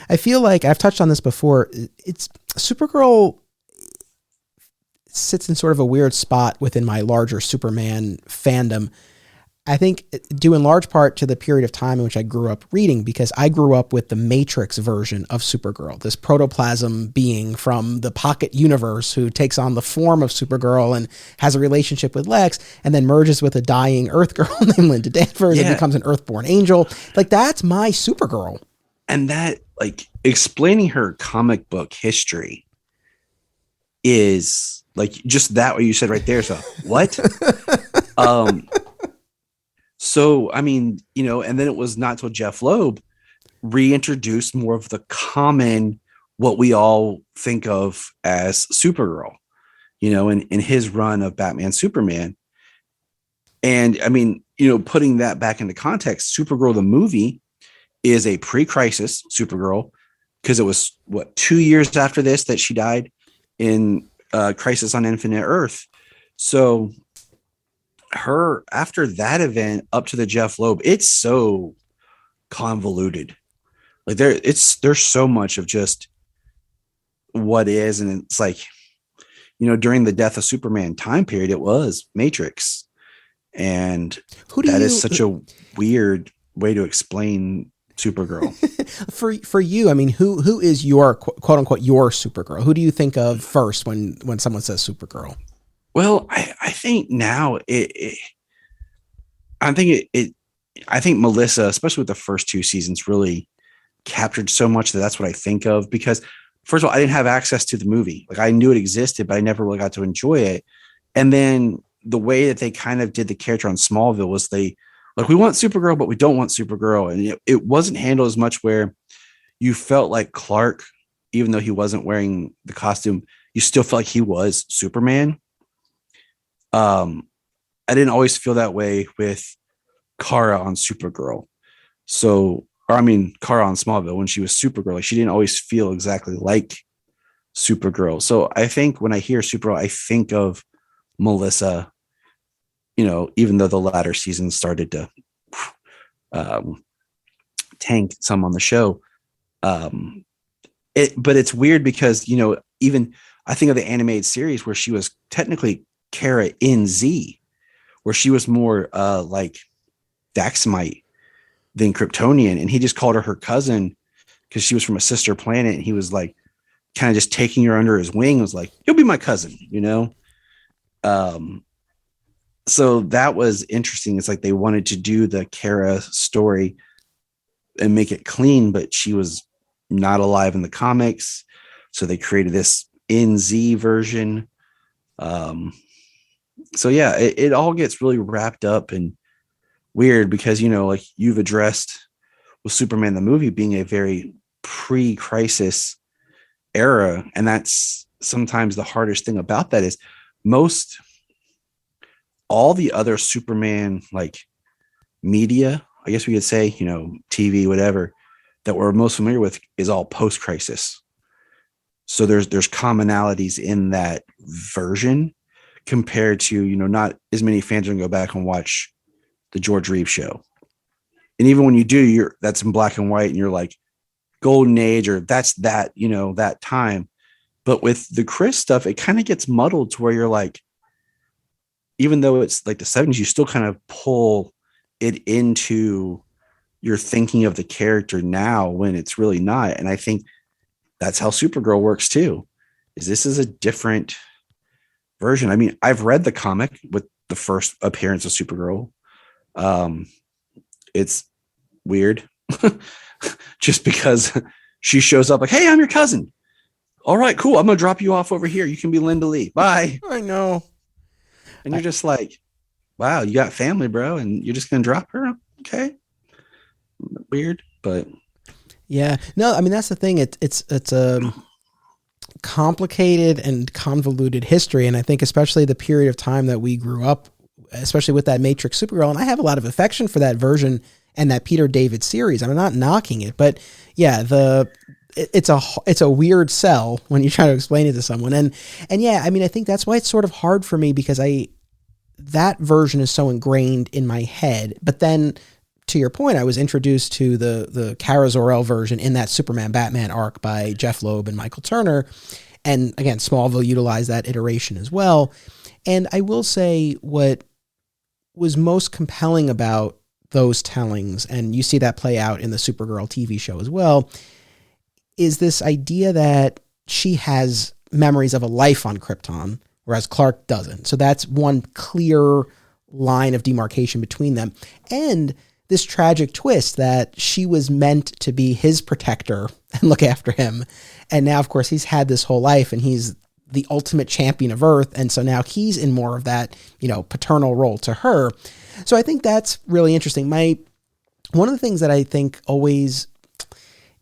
I feel like I've touched on this before. It's Supergirl sits in sort of a weird spot within my larger Superman fandom. I think due in large part to the period of time in which I grew up reading, because I grew up with the Matrix version of Supergirl, this protoplasm being from the pocket universe who takes on the form of Supergirl and has a relationship with Lex and then merges with a dying Earth girl named Linda Danvers and becomes an Earthborn angel. Like, that's my Supergirl. And that, like, explaining her comic book history is like just that what you said right there. So what? So, I mean, and then it was not till Jeff Loeb reintroduced more of the common, what we all think of as Supergirl, in his run of Batman, Superman. And I mean, putting that back into context, Supergirl, the movie, is a pre-crisis Supergirl, because it was 2 years after this that she died in Crisis on Infinite Earth. So her, after that event up to the Jeff Loeb, it's so convoluted. Like there's so much of just what is, and it's like, during the death of Superman time period, it was Matrix, and is such a weird way to explain Supergirl. For you, I mean, who is your quote unquote your Supergirl? Who do you think of first when someone says Supergirl? Well, I think now I think Melissa, especially with the first 2 seasons, really captured so much that's what I think of, because first of all, I didn't have access to the movie. Like, I knew it existed, but I never really got to enjoy it. And then the way that they kind of did the character on Smallville was they Like we want Supergirl, but we don't want Supergirl. And it wasn't handled as much where you felt like Clark, even though he wasn't wearing the costume, you still felt like he was Superman. I didn't always feel that way with Kara on Supergirl. So, or I mean, Kara on Smallville when she was Supergirl, like she didn't always feel exactly like Supergirl. So I think when I hear Supergirl, I think of Melissa, you know, even though the latter season started to tank some on the show. But it's weird because, you know, even I think of the animated series where she was technically Kara in Z, where she was more like Daxamite than Kryptonian. And he just called her cousin because she was from a sister planet. And he was like kind of just taking her under his wing. Was like, you'll be my cousin, you know? So that was interesting. It's like they wanted to do the Kara story and make it clean, but she was not alive in the comics. So they created this NZ version. So yeah, it all gets really wrapped up and weird because, you know, like you've addressed with Superman, the movie being a very pre-crisis era. And that's sometimes the hardest thing about that is all the other Superman, like media, I guess we could say, you know, TV, whatever, that we're most familiar with is all post-crisis. So there's commonalities in that version compared to, you know, not as many fans are going to go back and watch the George Reeves show. And even when you do, that's in black and white and you're like golden age or that's that, you know, that time. But with the Chris stuff, it kind of gets muddled to where you're like, even though it's like the 70s, you still kind of pull it into your thinking of the character now when it's really not. And I think that's how Supergirl works too, is this is a different version. I mean, I've read the comic with the first appearance of Supergirl. It's weird just because she shows up like, hey, I'm your cousin. All right, cool. I'm going to drop you off over here. You can be Linda Lee. Bye. I know. And you're just like, wow, you got family, bro. And you're just going to drop her. Okay. Weird, but yeah, no, I mean, that's the thing. It's a complicated and convoluted history. And I think especially the period of time that we grew up, especially with that Matrix Supergirl. And I have a lot of affection for that version and that Peter David series. I'm not knocking it, but yeah, it's a weird sell when you try to explain it to someone. And yeah, I mean, I think that's why it's sort of hard for me because that version is so ingrained in my head. But then to your point, I was introduced to the Kara Zor-El version in that Superman Batman arc by Jeff Loeb and Michael Turner. And again, Smallville utilized that iteration as well. And I will say what was most compelling about those tellings, and you see that play out in the Supergirl TV show as well, is this idea that she has memories of a life on Krypton, whereas Clark doesn't. So that's one clear line of demarcation between them. And this tragic twist that she was meant to be his protector and look after him. And now, of course, he's had this whole life and he's the ultimate champion of Earth. And so now he's in more of that, you know, paternal role to her. So I think that's really interesting. One of the things that I think always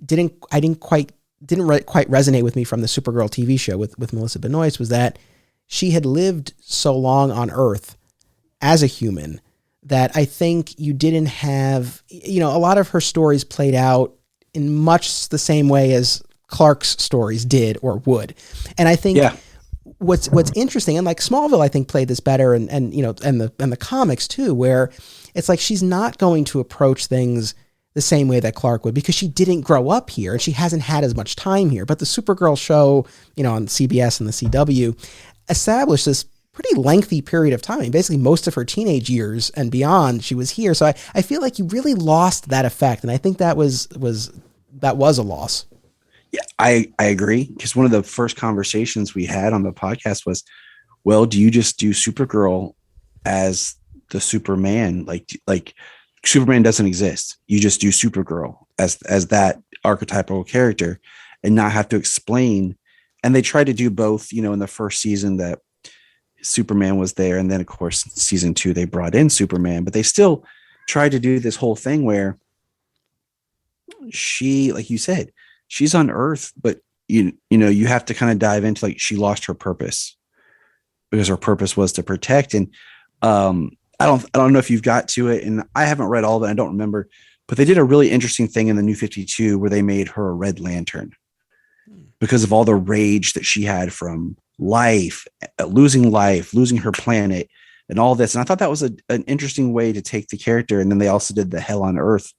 didn't quite resonate with me from the Supergirl TV show with Melissa Benoist was that she had lived so long on Earth as a human that I think you didn't have, you know, a lot of her stories played out in much the same way as Clark's stories did or would. And I think what's interesting, and like Smallville, I think played this better and you know, and the comics too, where it's like she's not going to approach things the same way that Clark would because she didn't grow up here and she hasn't had as much time here. But the Supergirl show, you know, on CBS and the CW established this pretty lengthy period of time. Basically most of her teenage years and beyond, she was here. So I feel like you really lost that effect. And I think that was a loss. Yeah, I agree. Because one of the first conversations we had on the podcast was, well, do you just do Supergirl as the Superman? Like Superman doesn't exist. You just do Supergirl as that archetypal character and not have to explain. And they tried to do both, you know, in the first season that Superman was there. And then of course, season 2, they brought in Superman, but they still tried to do this whole thing where she, like you said, she's on Earth, but you have to kind of dive into like she lost her purpose because her purpose was to protect. And I don't know if you've got to it, and I haven't read all of it. I don't remember, but they did a really interesting thing in the New 52 where they made her a Red Lantern because of all the rage that she had from life, losing her planet, and all this. And I thought that was an interesting way to take the character. And then they also did the Hell on Earth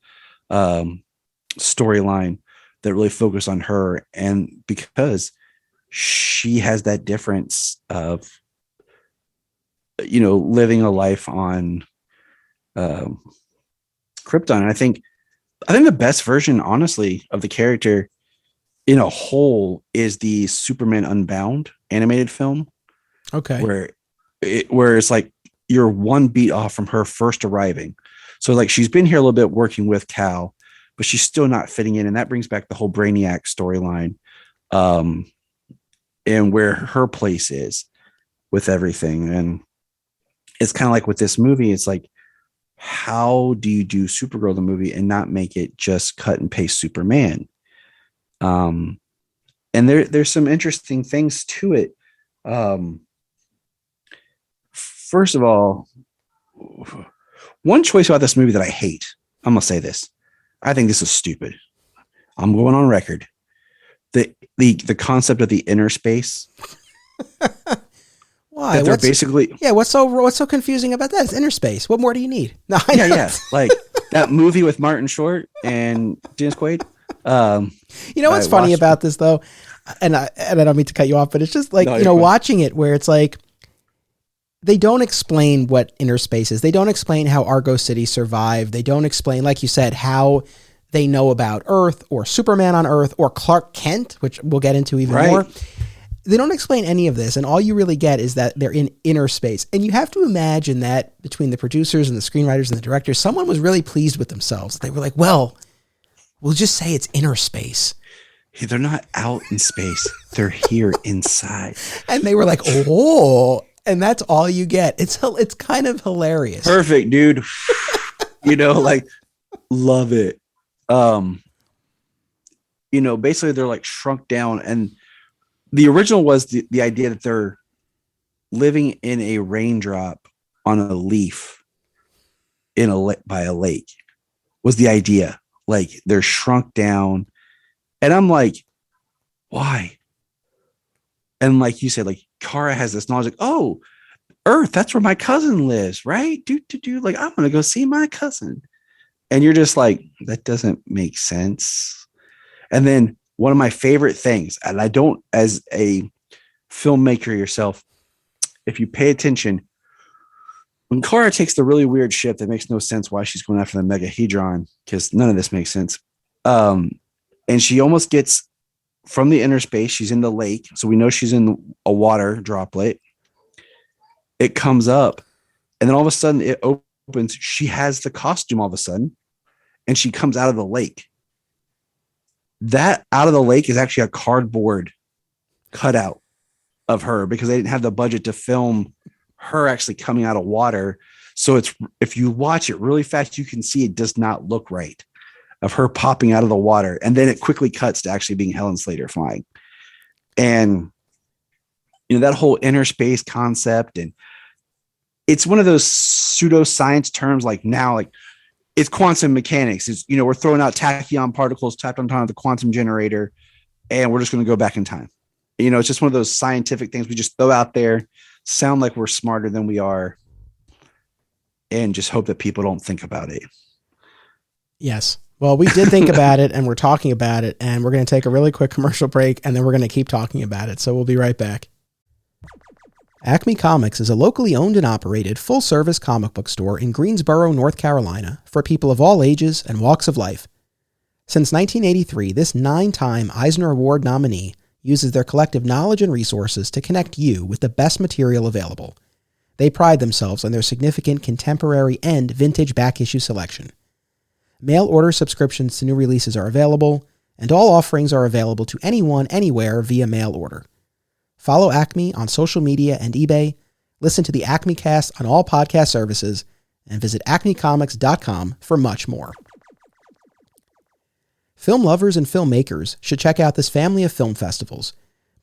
storyline that really focused on her, and because she has that difference of living a life on Krypton. And I think the best version, honestly, of the character in a whole is the Superman Unbound animated film. Okay. Where it's like you're one beat off from her first arriving. So like she's been here a little bit working with Cal, but she's still not fitting in. And that brings back the whole Brainiac storyline, and where her place is with everything. And it's kind of like with this movie, it's like, how do you do Supergirl, the movie, and not make it just cut and paste Superman? And there's some interesting things to it. First of all, one choice about this movie that I hate, I'm going to say this. I think this is stupid. I'm going on record. The concept of the inner space. Why? They're basically, what's so confusing about that? It's inner space. What more do you need? No, yeah. Like that movie with Martin Short and Dennis Quaid. What's funny about this though, and I don't mean to cut you off, but it's just like, watching it where it's like, they don't explain what inner space is. They don't explain how Argo City survived. They don't explain, like you said, how they know about Earth or Superman on Earth or Clark Kent, which we'll get into even more. They don't explain any of this, and all you really get is that they're in inner space. And you have to imagine that between the producers and the screenwriters and the directors, someone was really pleased with themselves. They were like, well, we'll just say it's inner space. Hey, they're not out in space. They're here inside. And they were like, oh, and that's all you get. It's kind of hilarious. Perfect, dude. Like, love it. Basically they're like shrunk down, and the original was the idea that they're living in a raindrop on a leaf by a lake was the idea. Like they're shrunk down, and I'm like, why? And like you said, like Kara has this knowledge, like, oh, Earth, that's where my cousin lives, right? Like, I'm gonna go see my cousin. And you're just like, that doesn't make sense. And then one of my favorite things, and I don't, as a filmmaker yourself, if you pay attention, when Kara takes the really weird ship that makes no sense why she's going after the Megahedron, because none of this makes sense. And she almost gets from the inner space, she's in the lake. So we know she's in a water droplet. It comes up, and then all of a sudden it opens. She has the costume all of a sudden, and she comes out of the lake. That out of the lake is actually a cardboard cutout of her because they didn't have the budget to film her actually coming out of water. So it's, if you watch it really fast, you can see it does not look right of her popping out of the water. And then it quickly cuts to actually being Helent Slater flying. And, that whole inner space concept, and it's one of those pseudoscience terms like now, like it's quantum mechanics. It's, we're throwing out tachyon particles tapped on top of the quantum generator, and we're just going to go back in time. It's just one of those scientific things we just throw out there, sound like we're smarter than we are, and just hope that people don't think about it. Yes. Well, we did think about it, and we're talking about it, and we're going to take a really quick commercial break, and then we're going to keep talking about it. So we'll be right back. Acme Comics is a locally owned and operated full-service comic book store in Greensboro, North Carolina, for people of all ages and walks of life. Since 1983, this 9-time Eisner Award nominee uses their collective knowledge and resources to connect you with the best material available. They pride themselves on their significant contemporary and vintage back issue selection. Mail order subscriptions to new releases are available, and all offerings are available to anyone, anywhere via mail order. Follow Acme on social media and eBay, listen to the Acme Cast on all podcast services, and visit acmecomics.com for much more. Film lovers and filmmakers should check out this family of film festivals: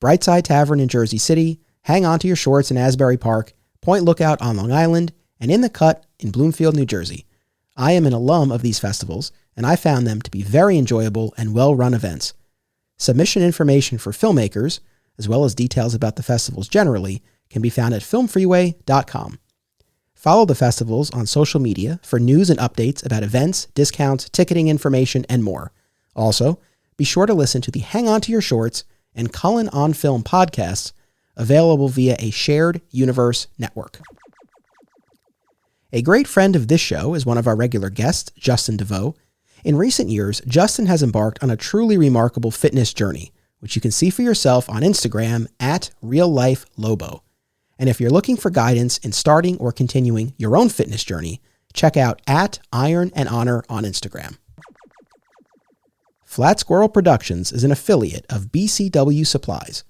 Brightside Tavern in Jersey City, Hang On to Your Shorts in Asbury Park, Point Lookout on Long Island, and In the Cut in Bloomfield, New Jersey. I am an alum of these festivals, and I found them to be very enjoyable and well-run events. Submission information for filmmakers, as well as details about the festivals generally, can be found at filmfreeway.com. Follow the festivals on social media for news and updates about events, discounts, ticketing information, and more. Also, be sure to listen to the Hang On to Your Shorts and Cullen on Film podcasts, available via a shared universe network. A great friend of this show is one of our regular guests, Justin DeVoe. In recent years, Justin has embarked on a truly remarkable fitness journey, which you can see for yourself on Instagram at RealLifeLobo. And if you're looking for guidance in starting or continuing your own fitness journey, check out at Iron and Honor on Instagram. Flat Squirrel Productions is an affiliate of BCW Supplies.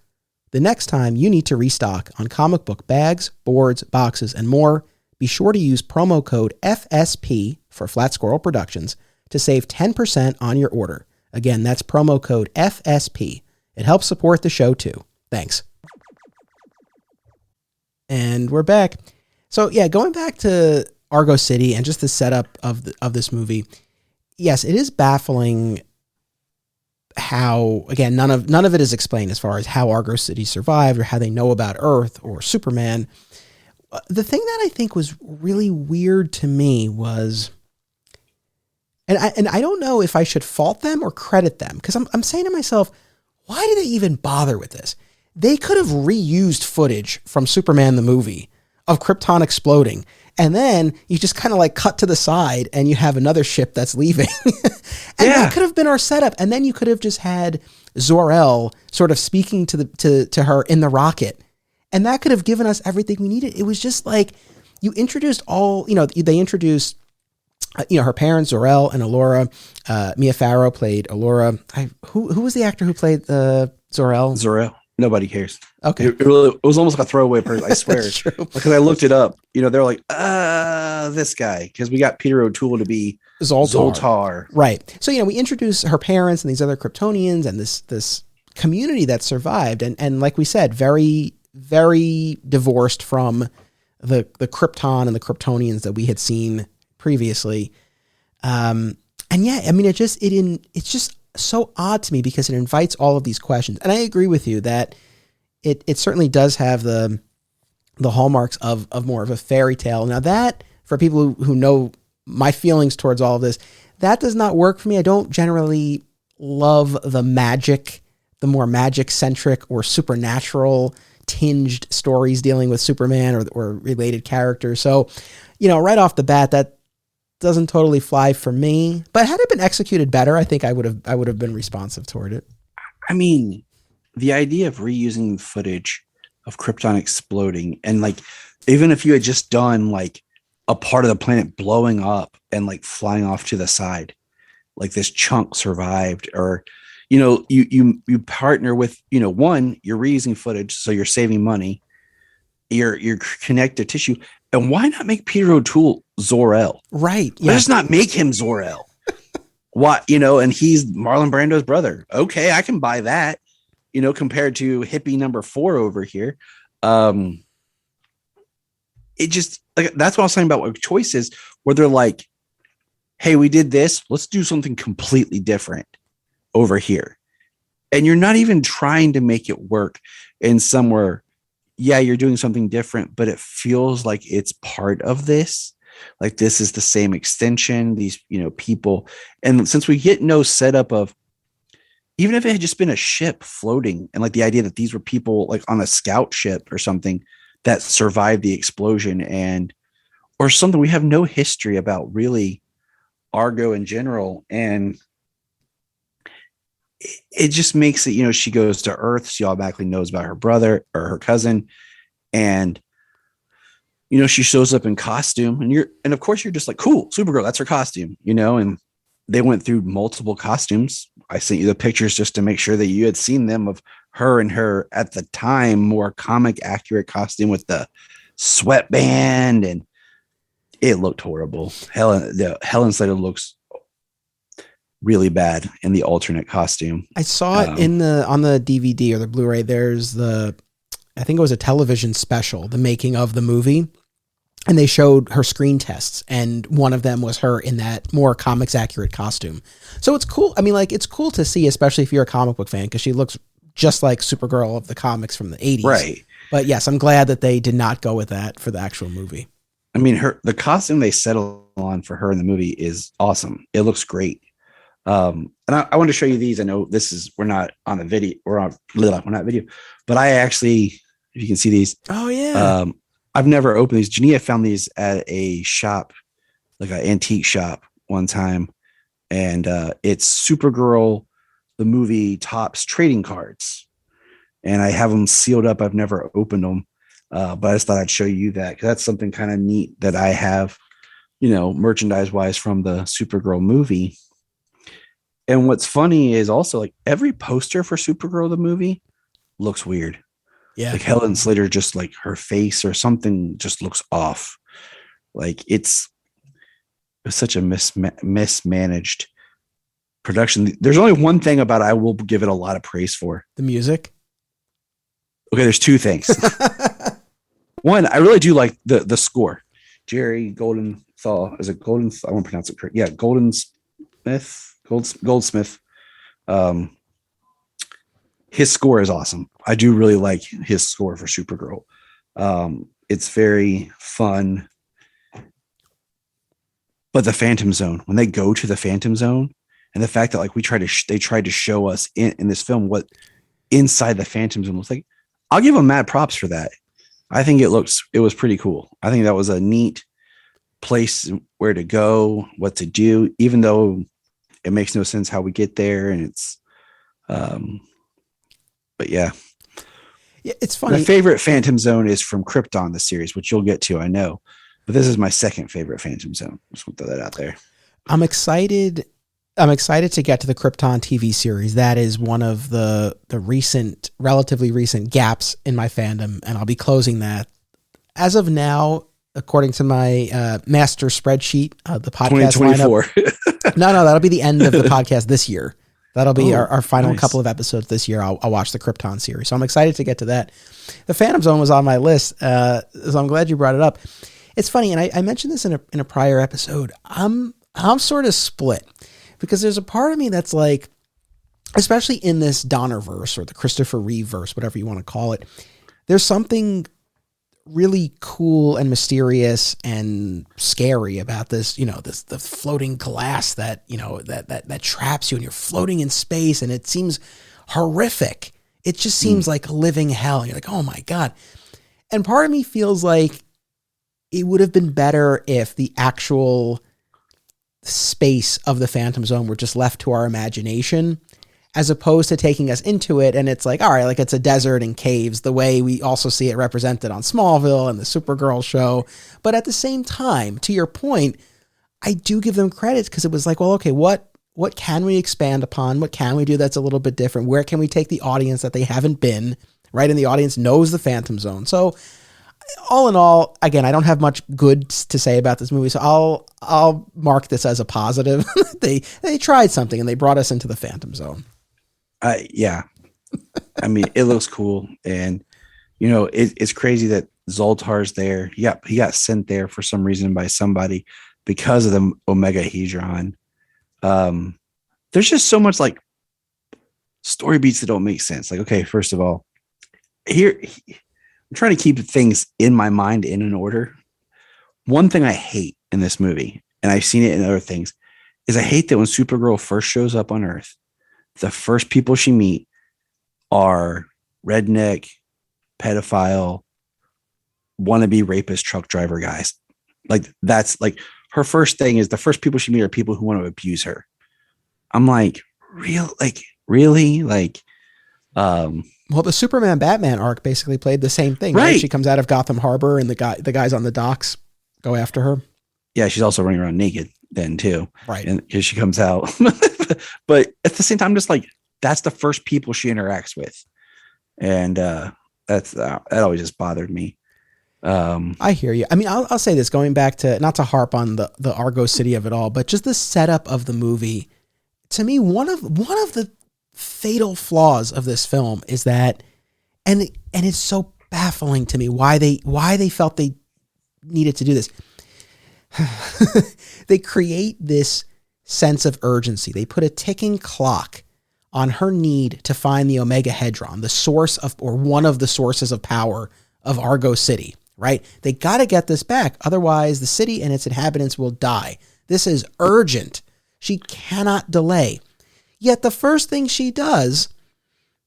The next time you need to restock on comic book bags, boards, boxes, and more, be sure to use promo code FSP for Flat Squirrel Productions to save 10% on your order. Again, that's promo code FSP. It helps support the show too. Thanks. And we're back. So yeah, going back to Argo City and just the setup of this movie. Yes, it is baffling how, again, none of it is explained as far as how Argo City survived or how they know about Earth or Superman. The thing that I think was really weird to me was, and I don't know if I should fault them or credit them, because I'm saying to myself, why did they even bother with this? They could have reused footage from Superman the movie of Krypton exploding, and then you just kind of like cut to the side and you have another ship that's leaving. And that could have been our setup. And then you could have just had Zor-El sort of speaking to her in the rocket. And that could have given us everything we needed. It was just like you introduced they introduced her parents, Zor-El and Allura. Mia Farrow played Allura. Who was the actor who played Zor-El? Zor-El. Nobody cares. Okay. It was almost like a throwaway person, I swear. Because I looked it up. They're like, this guy. Because we got Peter O'Toole to be Zoltar. Right. So, we introduce her parents and these other Kryptonians and this community that survived. And like we said, very, very divorced from the Krypton and the Kryptonians that we had seen previously. And yeah, I mean, it's just so odd to me because it invites all of these questions. And I agree with you that it certainly does have the hallmarks of more of a fairy tale. Now that, for people who know my feelings towards all of this, that does not work for me. I don't generally love the more magic centric or supernatural tinged stories dealing with Superman or related characters. So, right off the bat, that doesn't totally fly for me, but had it been executed better, I think I would have been responsive toward it. I mean, the idea of reusing footage of Krypton exploding, and like, even if you had just done like a part of the planet blowing up and like flying off to the side, like this chunk survived, or you partner with one, you're reusing footage, so you're saving money, you're connective tissue. And why not make Peter O'Toole Zor-El? Right. Yeah. Let's not make him Zor-El. What, and he's Marlon Brando's brother. Okay, I can buy that, compared to hippie number 4 over here. It just, like, that's what I was saying about choices, where they're like, hey, we did this, let's do something completely different over here. And you're not even trying to make it work in somewhere. Yeah, you're doing something different, but it feels like it's part of this. Like, this is the same extension, these, people. And since we get no setup of, even if it had just been a ship floating, and like the idea that these were people like on a scout ship or something that survived the explosion, or something, we have no history about really Argo in general. And it just makes it, she goes to Earth, she automatically knows about her brother or her cousin, and she shows up in costume, and of course you're just like, cool, Supergirl, that's her costume, and they went through multiple costumes. I sent you the pictures just to make sure that you had seen them, of her in her, at the time, more comic accurate costume with the sweatband, and it looked horrible. Helent Slater looks really bad in the alternate costume. I saw it on the DVD or the Blu-ray. There's I think it was a television special, the making of the movie. And they showed her screen tests, and one of them was her in that more comics accurate costume. So it's cool. I mean, like, it's cool to see, especially if you're a comic book fan, because she looks just like Supergirl of the comics from the 80s. Right. But yes, I'm glad that they did not go with that for the actual movie. I mean, the costume they settled on for her in the movie is awesome. It looks great. And I want to show you these. I know we're not on the video, we're not video, but I actually, if you can see these. Oh yeah. I've never opened these. Jania found these at a shop, like an antique shop one time. And it's Supergirl, the movie Topps trading cards. And I have them sealed up. I've never opened them. But I just thought I'd show you that, because that's something kind of neat that I have, merchandise wise from the Supergirl movie. And what's funny is also, like, every poster for Supergirl, the movie, looks weird. Yeah. Like Helent Slater, just like her face or something just looks off. Like it's such a mismanaged production. There's only one thing about it I will give it a lot of praise for. The music. Okay, there's two things. One, I really do like the score. Jerry Goldenthal, is it Golden? I won't pronounce it correct. Yeah, Goldsmith. His score is awesome. I do really like his score for Supergirl. It's very fun. But the Phantom Zone, when they go to the Phantom Zone, and the fact that, like, they tried to show us in this film what inside the Phantom Zone looks like, I'll give them mad props for that. I think it was pretty cool. I think that was a neat place where to go, what to do, even though it makes no sense how we get there. And it's, but yeah, it's funny. My favorite Phantom Zone is from KRYPTON, the series, which you'll get to, I know. But this is my second favorite Phantom Zone. Just want to throw that out there. I'm excited to get to the KRYPTON TV series. That is one of the relatively recent gaps in my fandom, and I'll be closing that. As of now, according to my master spreadsheet, the podcast 2024. lineup. No, that'll be the end of the podcast this year. That'll be our final couple of episodes this year. I'll watch the KRYPTON series. So I'm excited to get to that. The Phantom Zone was on my list, so I'm glad you brought it up. It's funny, and I mentioned this in a prior episode. I'm sort of split, because there's a part of me that's like, especially in this Donnerverse or the Christopher Reeve verse, whatever you want to call it, there's something really cool and mysterious and scary about this, the floating glass that traps you, and you're floating in space, and it seems horrific. It just seems like living hell. And you're like, oh my God. And part of me feels like it would have been better if the actual space of the Phantom Zone were just left to our imagination, as opposed to taking us into it. And it's like, all right, like, it's a desert and caves, the way we also see it represented on Smallville and the Supergirl show. But at the same time, to your point, I do give them credit, because it was like, well, okay, what can we expand upon? What can we do that's a little bit different? Where can we take the audience that they haven't been, right? And the audience knows the Phantom Zone. So all in all, again, I don't have much good to say about this movie, so I'll mark this as a positive. They tried something, and they brought us into the Phantom Zone. Yeah. I mean, it looks cool. And, it's crazy that Zoltar's there. Yeah, he got sent there for some reason by somebody because of the Omega Hedron. There's just so much, like, story beats that don't make sense. Like, okay, first of all, here, I'm trying to keep things in my mind in an order. One thing I hate in this movie, and I've seen it in other things, is I hate that when Supergirl first shows up on Earth, the first people she meets are redneck, pedophile, wannabe rapist truck driver guys. Like, that's like her first thing is the first people she meets are people who want to abuse her. I'm like, really? Like, well, the Superman Batman arc basically played the same thing, right? She comes out of Gotham Harbor, and the guys on the docks go after her. Yeah, she's also running around naked then too, right? And here she comes out, but at the same time, just like, that's the first people she interacts with, and that always just bothered me. I hear you. I mean, I'll say this, going back to, not to harp on the Argo City of it all, but just the setup of the movie. To me, one of the fatal flaws of this film is that, and it's so baffling to me why they felt they needed to do this. They create this sense of urgency. They put a ticking clock on her need to find the Omega Hedron, the source of, or one of the sources of power of Argo City, right? They got to get this back. Otherwise, the city and its inhabitants will die. This is urgent. She cannot delay. Yet the first thing she does,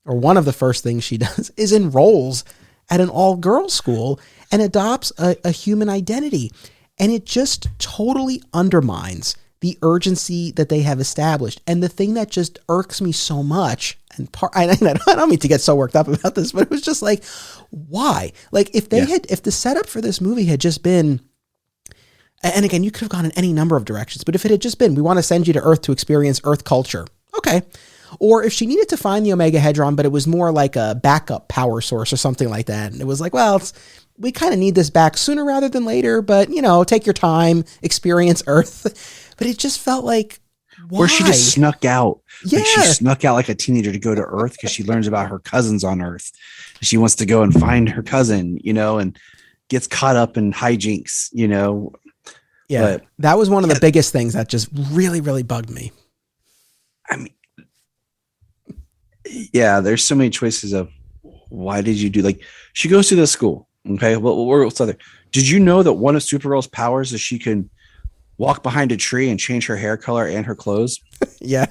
or one of the first things she does, is enrolls at an all-girls school and adopts a human identity. And it just totally undermines the urgency that they have established. And the thing that just irks me so much, and I don't mean to get so worked up about this, but it was just like, why? Like, if they if the setup for this movie had just been, and again, you could have gone in any number of directions, but if it had just been, we want to send you to Earth to experience Earth culture. Okay. Or if she needed to find the Omega Hedron, but it was more like a backup power source or something like that. And it was like, well, we kind of need this back sooner rather than later, but, you know, take your time, experience Earth. But it just felt like, why? Or she just snuck out. Yeah. Like she snuck out like a teenager to go to Earth because she learns about her cousins on Earth. She wants to go and find her cousin, you know, and gets caught up in hijinks, you know. Yeah, but that was one of the biggest things that just really, really bugged me. I mean, yeah, there's so many choices of why did you do, like, she goes to this school. Okay. What's other? Did you know that one of Supergirl's powers is she can walk behind a tree and change her hair color and her clothes? Yeah,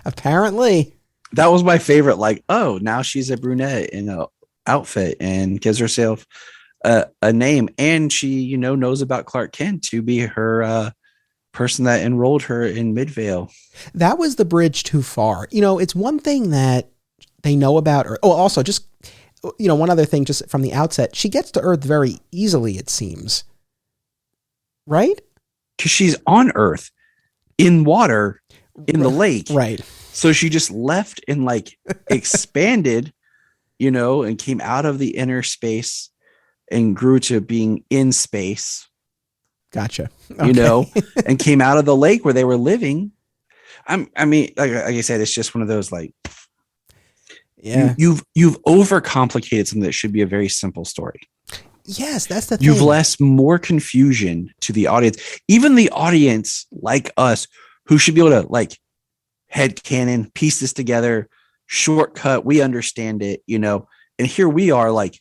apparently. That was my favorite. Like, oh, now she's a brunette in an outfit and gives herself a name. And she, you know, knows about Clark Kent to be her person that enrolled her in Midvale. That was the bridge too far. You know, it's one thing that they know about, or also just, you know, one other thing just from the outset, she gets to Earth very easily, it seems. Right? Because she's on Earth in water in the lake. Right. So she just left and like expanded, you know, and came out of the inner space and grew to being in space. Gotcha. Okay. You know, and came out of the lake where they were living. I mean, like I said, it's just one of those, like, yeah, you've overcomplicated something that should be a very simple story. Yes, that's the thing. You've left more confusion to the audience, even the audience like us, who should be able to, like, headcanon, piece this together, shortcut. We understand it, you know, and here we are like,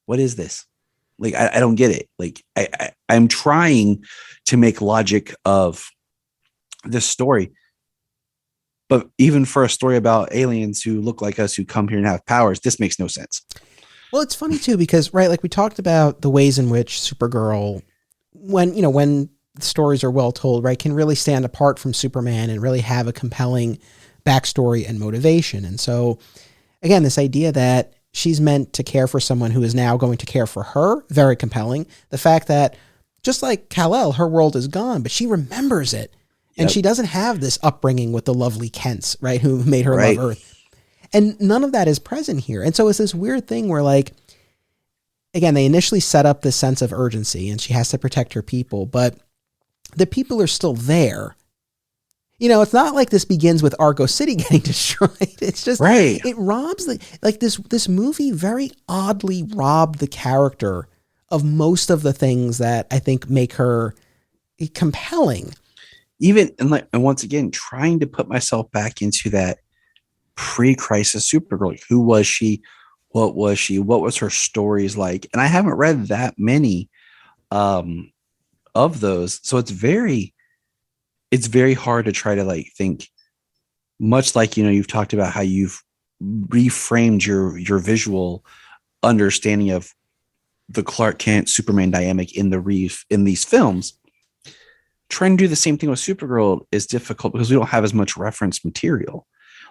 what is this? Like, I don't get it. Like, I'm trying to make logic of this story. But even for a story about aliens who look like us, who come here and have powers, this makes no sense. Well, it's funny too, because, right, like we talked about the ways in which Supergirl, when stories are well told, right, can really stand apart from Superman and really have a compelling backstory and motivation. And so, again, this idea that she's meant to care for someone who is now going to care for her, very compelling. The fact that, just like Kal-El, her world is gone, but she remembers it. And she doesn't have this upbringing with the lovely Kents, right, who made her love Earth. And none of that is present here. And so it's this weird thing where, like, again, they initially set up this sense of urgency and she has to protect her people, but the people are still there. You know, it's not like this begins with Argo City getting destroyed. It's just, it robs this movie very oddly robbed the character of most of the things that I think make her compelling. Even, and once again, trying to put myself back into that pre-crisis Supergirl. Like, who was she? What was she? What was her stories like? And I haven't read that many of those. So it's very hard to try to, like, think, much like, you know, you've talked about how you've reframed your visual understanding of the Clark Kent Superman dynamic in these films. Trying to do the same thing with Supergirl is difficult because we don't have as much reference material.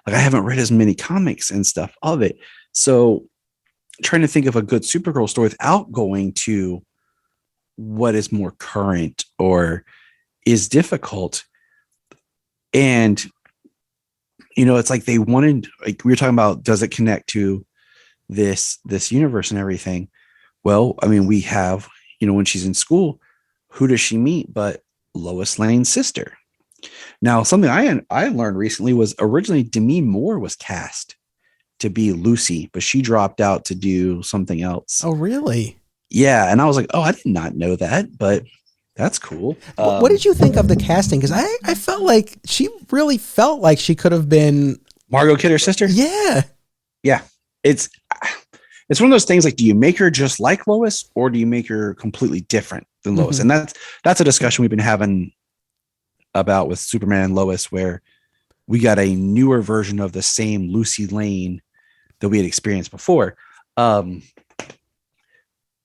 Like, I haven't read as many comics and stuff of it. So trying to think of a good Supergirl story without going to what is more current or is difficult. And, you know, it's like they wanted, like we were talking about, does it connect to this universe and everything? Well, I mean, we have, when she's in school, who does she meet but Lois Lane's sister? Now, something I learned recently was originally Demi Moore was cast to be Lucy, but she dropped out to do something else. Oh, really? Yeah, and I was like, oh, I did not know that, but that's cool. What did you think of the casting? Because I felt like she really felt like she could have been Margot Kidder's sister? Yeah. Yeah. It's one of those things like, do you make her just like Lois or do you make her completely different than Lois? Mm-hmm. And that's a discussion we've been having about with Superman and Lois, where we got a newer version of the same Lucy Lane that we had experienced before.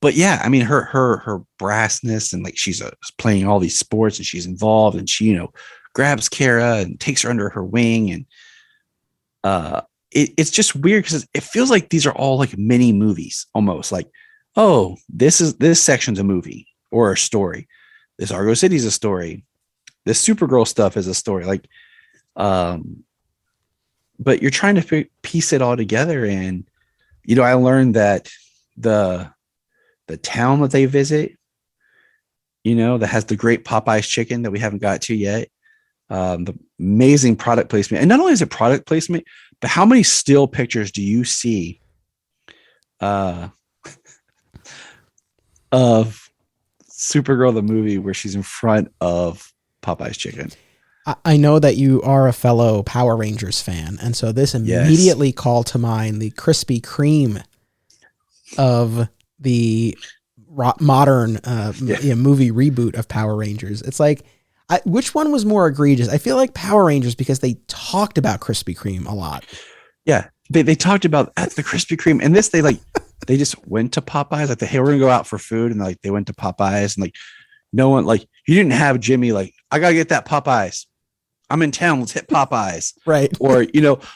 But yeah, I mean, her brassness and like she's playing all these sports and she's involved and she, grabs Kara and takes her under her wing. And it's just weird because it feels like these are all like mini movies almost like, oh, this section's a movie or a story. This Argo City's a story. This Supergirl stuff is a story. Like, but you're trying to piece it all together. And, I learned that the town that they visit, that has the great Popeyes chicken that we haven't got to yet. The amazing product placement. And not only is it product placement, but how many still pictures do you see of Supergirl, the movie, where she's in front of Popeye's chicken? I know that you are a fellow Power Rangers fan, and so this immediately called to mind the Krispy Kreme of the modern movie reboot of Power Rangers. It's like, which one was more egregious? I feel like Power Rangers because they talked about Krispy Kreme a lot. Yeah, they talked about the Krispy Kreme, and this they just went to Popeyes. Like, hey, we're gonna go out for food, and like they went to Popeyes, and like no one, like, you didn't have Jimmy like, I gotta get that Popeyes. I'm in town. Let's hit Popeyes. Right. Or,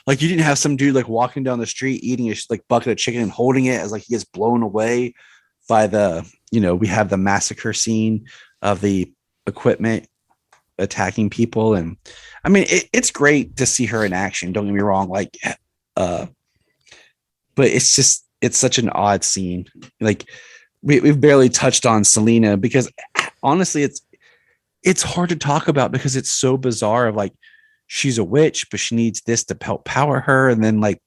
like you didn't have some dude like walking down the street eating a like bucket of chicken and holding it as like he gets blown away by the, we have the massacre scene of the equipment attacking people. And I mean, it's great to see her in action. Don't get me wrong. Like, but it's such an odd scene. Like we've barely touched on Selena because honestly, it's hard to talk about because it's so bizarre of like, she's a witch, but she needs this to help power her. And then like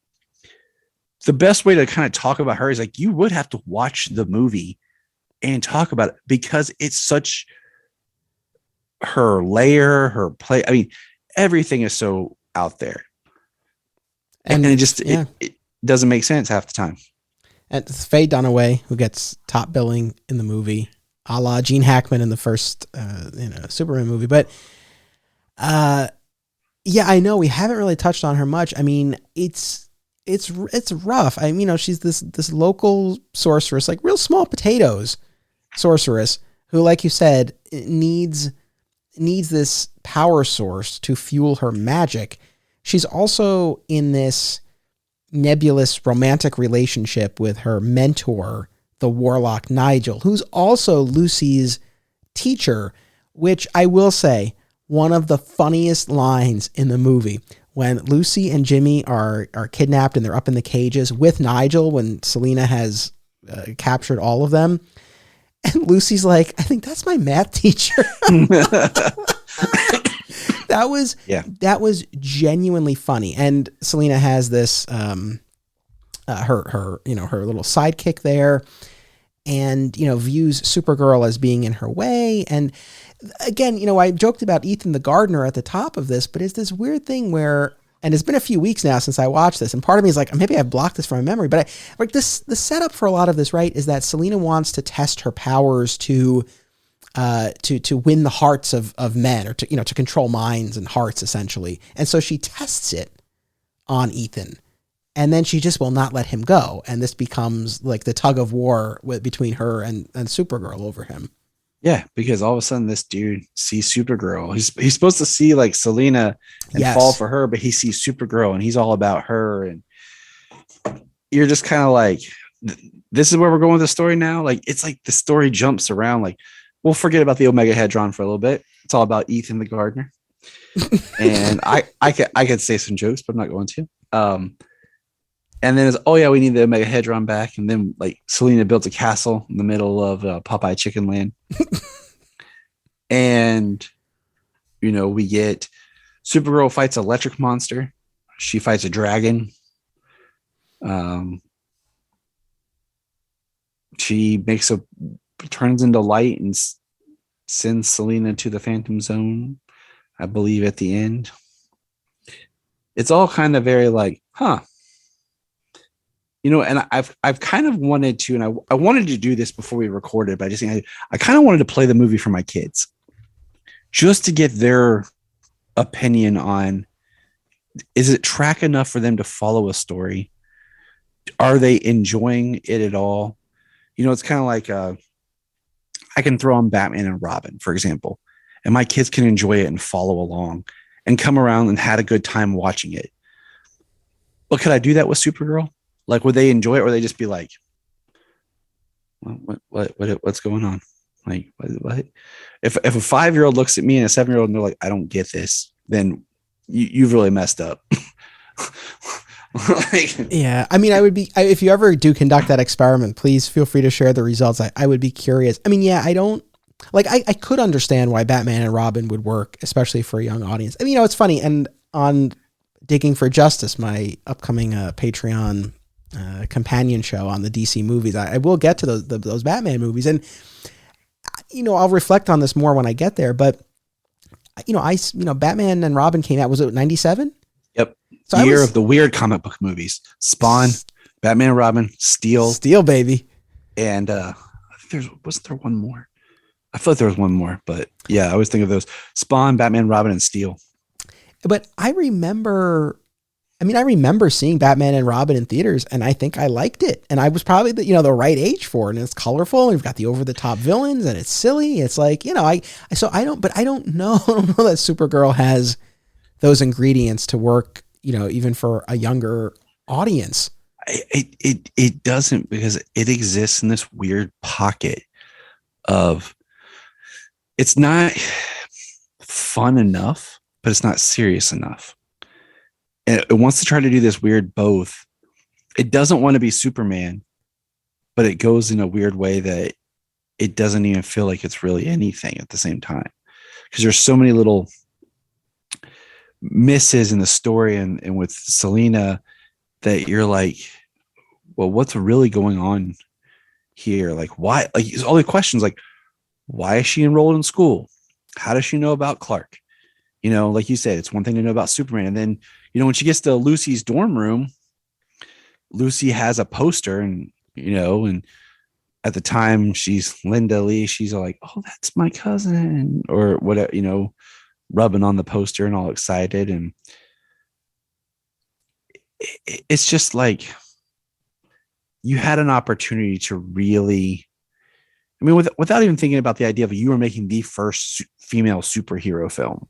the best way to kind of talk about her is like, you would have to watch the movie and talk about it because it's such her layer, her play. I mean, everything is so out there. And it just, it doesn't make sense half the time. And it's Faye Dunaway who gets top billing in the movie, a la Gene Hackman in the first, Superman movie. But, yeah, I know we haven't really touched on her much. I mean, it's rough. I mean, she's this local sorceress, like real small potatoes sorceress who, like you said, needs this power source to fuel her magic. She's also in this nebulous romantic relationship with her mentor, the warlock Nigel, who's also Lucy's teacher, which I will say, one of the funniest lines in the movie when Lucy and Jimmy are kidnapped and they're up in the cages with Nigel when Selena has captured all of them. And Lucy's like, I think that's my math teacher. That was genuinely funny. And Selena has this, her little sidekick there and, views Supergirl as being in her way. And again, I joked about Ethan the gardener at the top of this, but it's this weird thing where, and it's been a few weeks now since I watched this, and part of me is like, maybe I've blocked this from my memory, but the setup for a lot of this, right, is that Selena wants to test her powers to win the hearts of men, or to control minds and hearts essentially. And so she tests it on Ethan, and then she just will not let him go. And this becomes like the tug of war between her and Supergirl over him. Yeah, because all of a sudden this dude sees Supergirl. He's supposed to see like Selena and fall for her, but he sees Supergirl and he's all about her. And you're just kind of like, this is where we're going with the story now. Like, it's like the story jumps around. Like, we'll forget about the Omega Hedron for a little bit. It's all about Ethan the gardener. And I could say some jokes, but I'm not going to. And then it's, oh yeah, we need the Omega Hedron back. And then like Selena built a castle in the middle of Popeye Chicken Land. And, we get Supergirl fights an electric monster. She fights a dragon. She turns into light and sends Selena to the Phantom Zone, I believe, at the end. It's all kind of very like, huh. And I've kind of wanted to, and I wanted to do this before we recorded, but I kind of wanted to play the movie for my kids just to get their opinion on, is it track enough for them to follow a story? Are they enjoying it at all? It's kind of like I can throw on Batman and Robin, for example, and my kids can enjoy it and follow along and come around and had a good time watching it. But could I do that with Supergirl? Like, would they enjoy it, or would they just be like, what's going on? Like, what? If a 5-year-old looks at me and a 7-year-old and they're like, I don't get this, then you've really messed up. Yeah. I mean, if you ever do conduct that experiment, please feel free to share the results. I would be curious. I mean, yeah, I could understand why Batman and Robin would work, especially for a young audience. I mean, it's funny. And on Digging for Justice, my upcoming Patreon companion show on the DC movies, I will get to those Batman movies, and I'll reflect on this more when I get there. But Batman and Robin came out, was it 97? Yep. So year of the weird comic book movies: Spawn, Batman and Robin, Steel, baby, and I think wasn't there one more? I feel like there was one more, but yeah, I always think of those: Spawn, Batman, Robin, and Steel. But I remember seeing Batman and Robin in theaters, and I think I liked it. And I was probably the right age for it. And it's colorful, and we've got the over the top villains, and it's silly. It's like, I don't know that Supergirl has those ingredients to work, even for a younger audience. It doesn't, because it exists in this weird pocket of, it's not fun enough, but it's not serious enough. And it wants to try to do this weird both. It doesn't want to be Superman, but it goes in a weird way that it doesn't even feel like it's really anything at the same time. Because there's so many little misses in the story and with Selena that you're like, well, what's really going on here? Like, why? Like, all the questions, like, why is she enrolled in school? How does she know about Clark? Like you said, it's one thing to know about Superman. And then, when she gets to Lucy's dorm room, Lucy has a poster, and at the time she's Linda Lee. She's like, oh, that's my cousin, or whatever, rubbing on the poster and all excited. And it's just like, you had an opportunity to really, without even thinking about the idea of you were making the first female superhero film,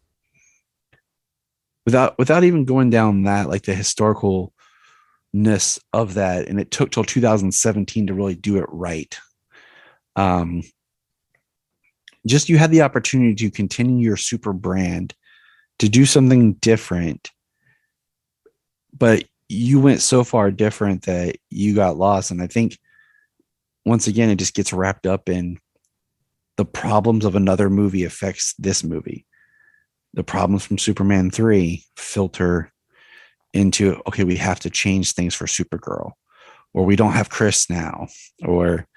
without even going down that, like, the historicalness of that. And it took till 2017 to really do it right. Just, you had the opportunity to continue your super brand, to do something different, but you went so far different that you got lost. And I think, once again, it just gets wrapped up in the problems of another movie affects this movie. The problems from Superman 3 filter into, okay, we have to change things for Supergirl, or we don't have Chris now, or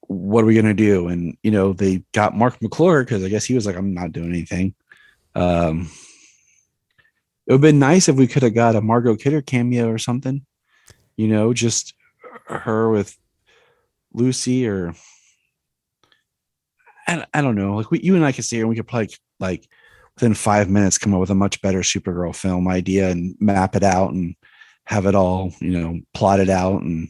what are we going to do? And, they got Mark McClure because I guess he was like, I'm not doing anything. It would have been nice if we could have got a Margot Kidder cameo or something, just her with Lucy, or I don't know. Like, you and I could see her, and we could probably, like, within 5 minutes come up with a much better Supergirl film idea and map it out and have it all, plotted out, and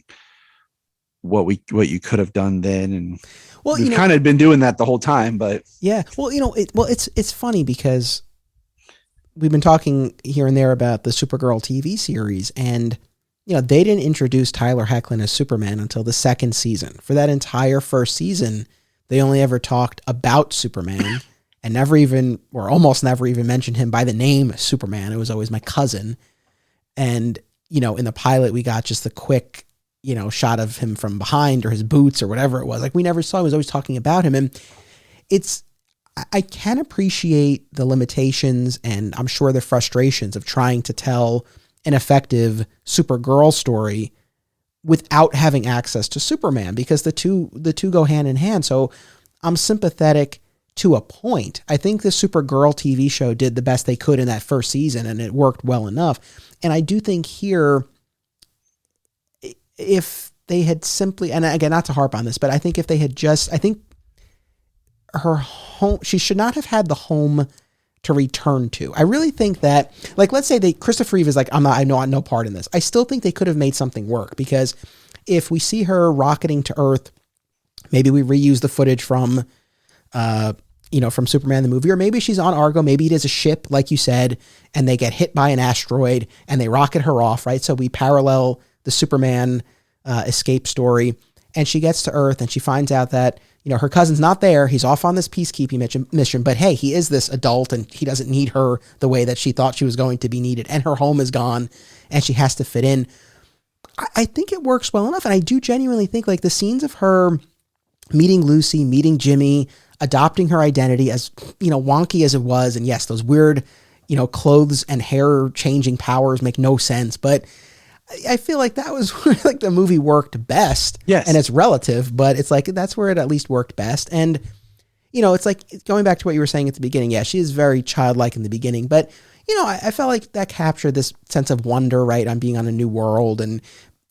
what you could have done then. And we've kind of been doing that the whole time, but yeah. Well, it's funny because we've been talking here and there about the Supergirl TV series, and they didn't introduce Tyler Hoechlin as Superman until the second season. For that entire first season, they only ever talked about Superman and almost never even mentioned him by the name Superman. It was always my cousin. And, in the pilot, we got just the quick, shot of him from behind or his boots or whatever it was. Like we never saw, he was always talking about him. And I can appreciate the limitations and I'm sure the frustrations of trying to tell an effective Supergirl story without having access to Superman, because the two go hand in hand. So I'm sympathetic to a point. I think the Supergirl TV show did the best they could in that first season and it worked well enough. And I do think here, if they had simply, and again, not to harp on this, but I think if they had just, I think her home, she should not have had the home to return to. I really think that, like, let's say Christopher Reeve is like, I know no part in this. I still think they could have made something work, because if we see her rocketing to Earth, maybe we reuse the footage from Superman the movie, or maybe she's on Argo, maybe it is a ship, like you said, and they get hit by an asteroid and they rocket her off, right? So we parallel the Superman escape story, and she gets to Earth and she finds out that, her cousin's not there. He's off on this peacekeeping mission, but hey, he is this adult and he doesn't need her the way that she thought she was going to be needed, and her home is gone and she has to fit in. I think it works well enough. And I do genuinely think, like, the scenes of her meeting Lucy, meeting Jimmy, adopting her identity, as, wonky as it was. And yes, those weird, clothes and hair changing powers make no sense, but I feel like that was where, like, the movie worked best. Yes. And it's relative, but it's like, that's where it at least worked best. And, it's like going back to what you were saying at the beginning. Yeah, she is very childlike in the beginning, but, I felt like that captured this sense of wonder, right, on being on a new world. And,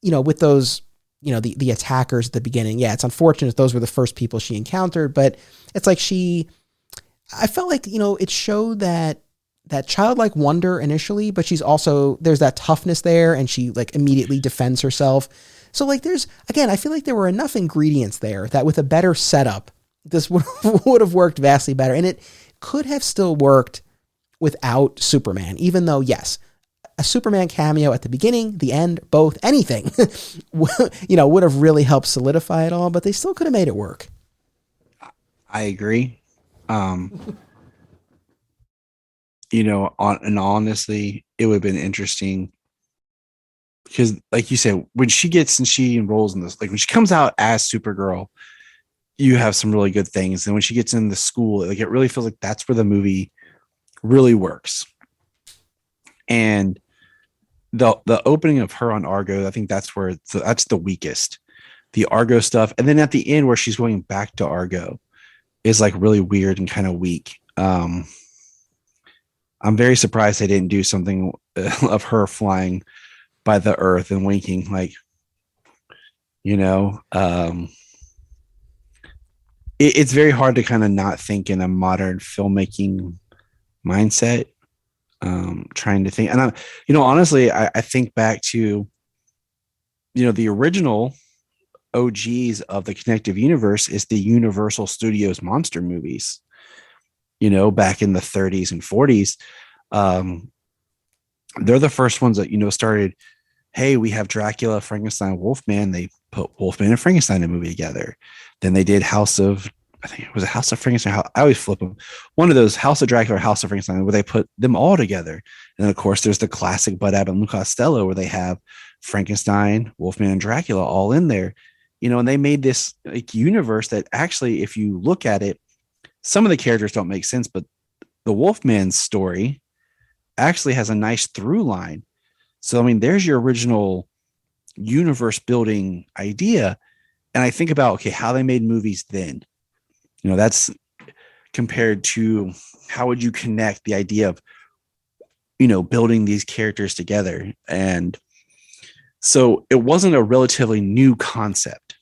with those, the attackers at the beginning. Yeah, it's unfortunate those were the first people she encountered, but it's like I felt like, it showed that childlike wonder initially, but there's that toughness there, and she, like, immediately defends herself. So, like, I feel like there were enough ingredients there that with a better setup, this would have worked vastly better. And it could have still worked without Superman, even though, yes, a Superman cameo at the beginning, the end, both, anything, would have really helped solidify it all, but they still could have made it work. I agree. Honestly, it would have been interesting because, like you said, when she enrolls in this, like when she comes out as Supergirl, you have some really good things. And when she gets in the school, like, it really feels like that's where the movie really works. And the opening of her on Argo, I think that's that's the weakest. The Argo stuff, and then at the end where she's going back to Argo is, like, really weird and kind of weak. I'm very surprised they didn't do something of her flying by the Earth and winking, like, it's very hard to kind of not think in a modern filmmaking mindset. Trying to think, and honestly, I think back to, the original OGs of the connective universe is the Universal Studios monster movies. Back in the 30s and 40s, they're the first ones that, started, hey, we have Dracula, Frankenstein, Wolfman. They put Wolfman and Frankenstein in a movie together. Then they did I think it was a House of Frankenstein. I always flip them. One of those, House of Dracula or House of Frankenstein, where they put them all together. And then, of course, there's the classic Bud Abbott and Lou Costello, where they have Frankenstein, Wolfman, and Dracula all in there. And they made this, like, universe that actually, if you look at it, some of the characters don't make sense, but the Wolfman story actually has a nice through line. So, there's your original universe building idea. And I think about, okay, how they made movies then. That's compared to how would you connect the idea of, building these characters together. And so it wasn't a relatively new concept,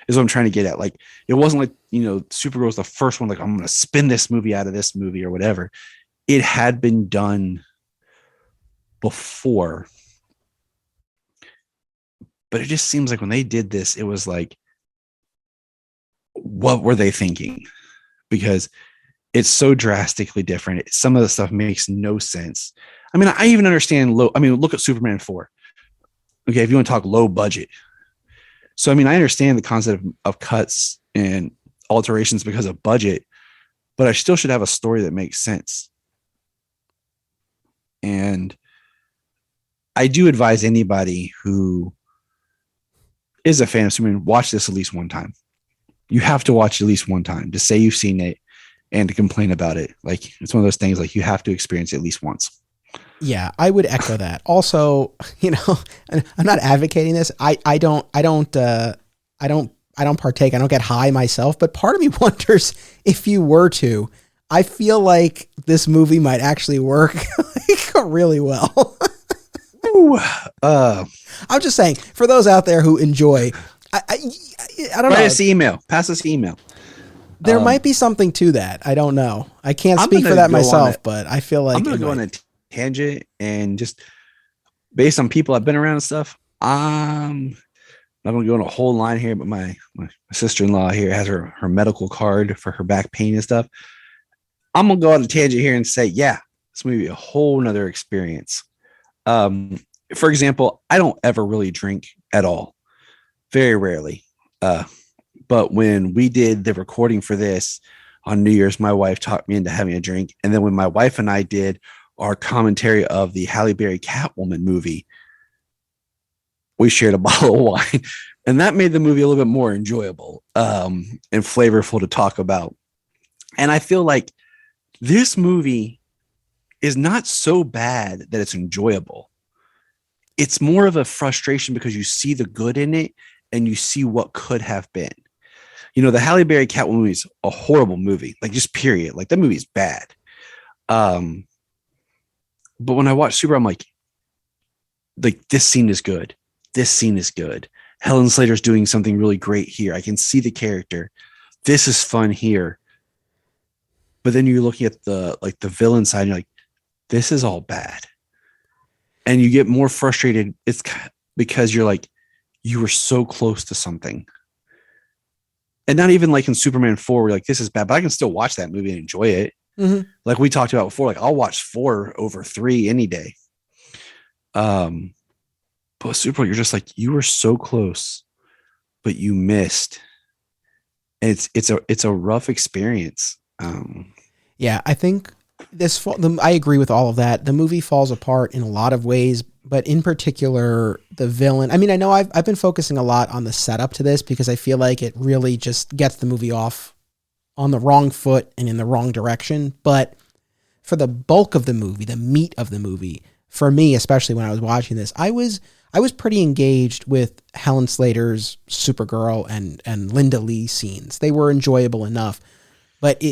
is what I'm trying to get at. Like, it wasn't like, Supergirl was the first one, like, I'm going to spin this movie out of this movie or whatever. It had been done before. But it just seems like when they did this, it was like, what were they thinking? Because it's so drastically different. Some of the stuff makes no sense. I even understand look at Superman 4. Okay, if you want to talk low budget. So, I understand the concept of cuts and alterations because of budget, but I still should have a story that makes sense. And I do advise anybody who is a fan of Superman, watch this at least one time. You have to watch it at least one time to say you've seen it and to complain about it. Like, it's one of those things, like, you have to experience it at least once. Yeah, I would echo that. Also, you know, I'm not advocating this. I don't partake. I don't get high myself, but part of me wonders if you were to. I feel like this movie might actually work like really well. I'm just saying, for those out there who enjoy, I don't know. Write us email. Pass us email. There might be something to that. I don't know. I can't speak for that myself, but I feel like I'm going to go on a tangent, and just based on people I've been around and stuff, I'm not going to go on a whole line here, but my sister-in-law here has her medical card for her back pain and stuff. I'm going to go on a tangent here and say, yeah, this may be a whole nother experience. For example, I don't ever really drink at all. Very rarely. But when we did the recording for this on New Year's, my wife talked me into having a drink. And then when my wife and I did our commentary of the Halle Berry Catwoman movie, we shared a bottle of wine, and that made the movie a little bit more enjoyable, and flavorful to talk about. And I feel like this movie is not so bad that it's enjoyable. It's more of a frustration because you see the good in it and you see what could have been. You know, the Halle Berry Catwoman movie is a horrible movie, like, just period. Like, that movie is bad. But when I watch Super, I'm like, this scene is good. This scene is good. Helent Slater's doing something really great here. I can see the character. This is fun here. But then you're looking at the villain side, and you're like, this is all bad. And you get more frustrated. It's because you're like, you were so close to something. And not even like in Superman 4, where like, this is bad, but I can still watch that movie and enjoy it. Mm-hmm. Like we talked about before, like, I'll watch 4 over 3 any day. But Supergirl, you're just like, you were so close, but you missed. And it's a rough experience. Yeah, I think I agree with all of that. The movie falls apart in a lot of ways, but in particular, the villain. I mean, I know I've been focusing a lot on the setup to this because I feel like it really just gets the movie off on the wrong foot and in the wrong direction. But for the bulk of the movie, the meat of the movie, for me, especially when I was watching this, I was pretty engaged with Helent Slater's Supergirl and Linda Lee scenes. They were enjoyable enough. But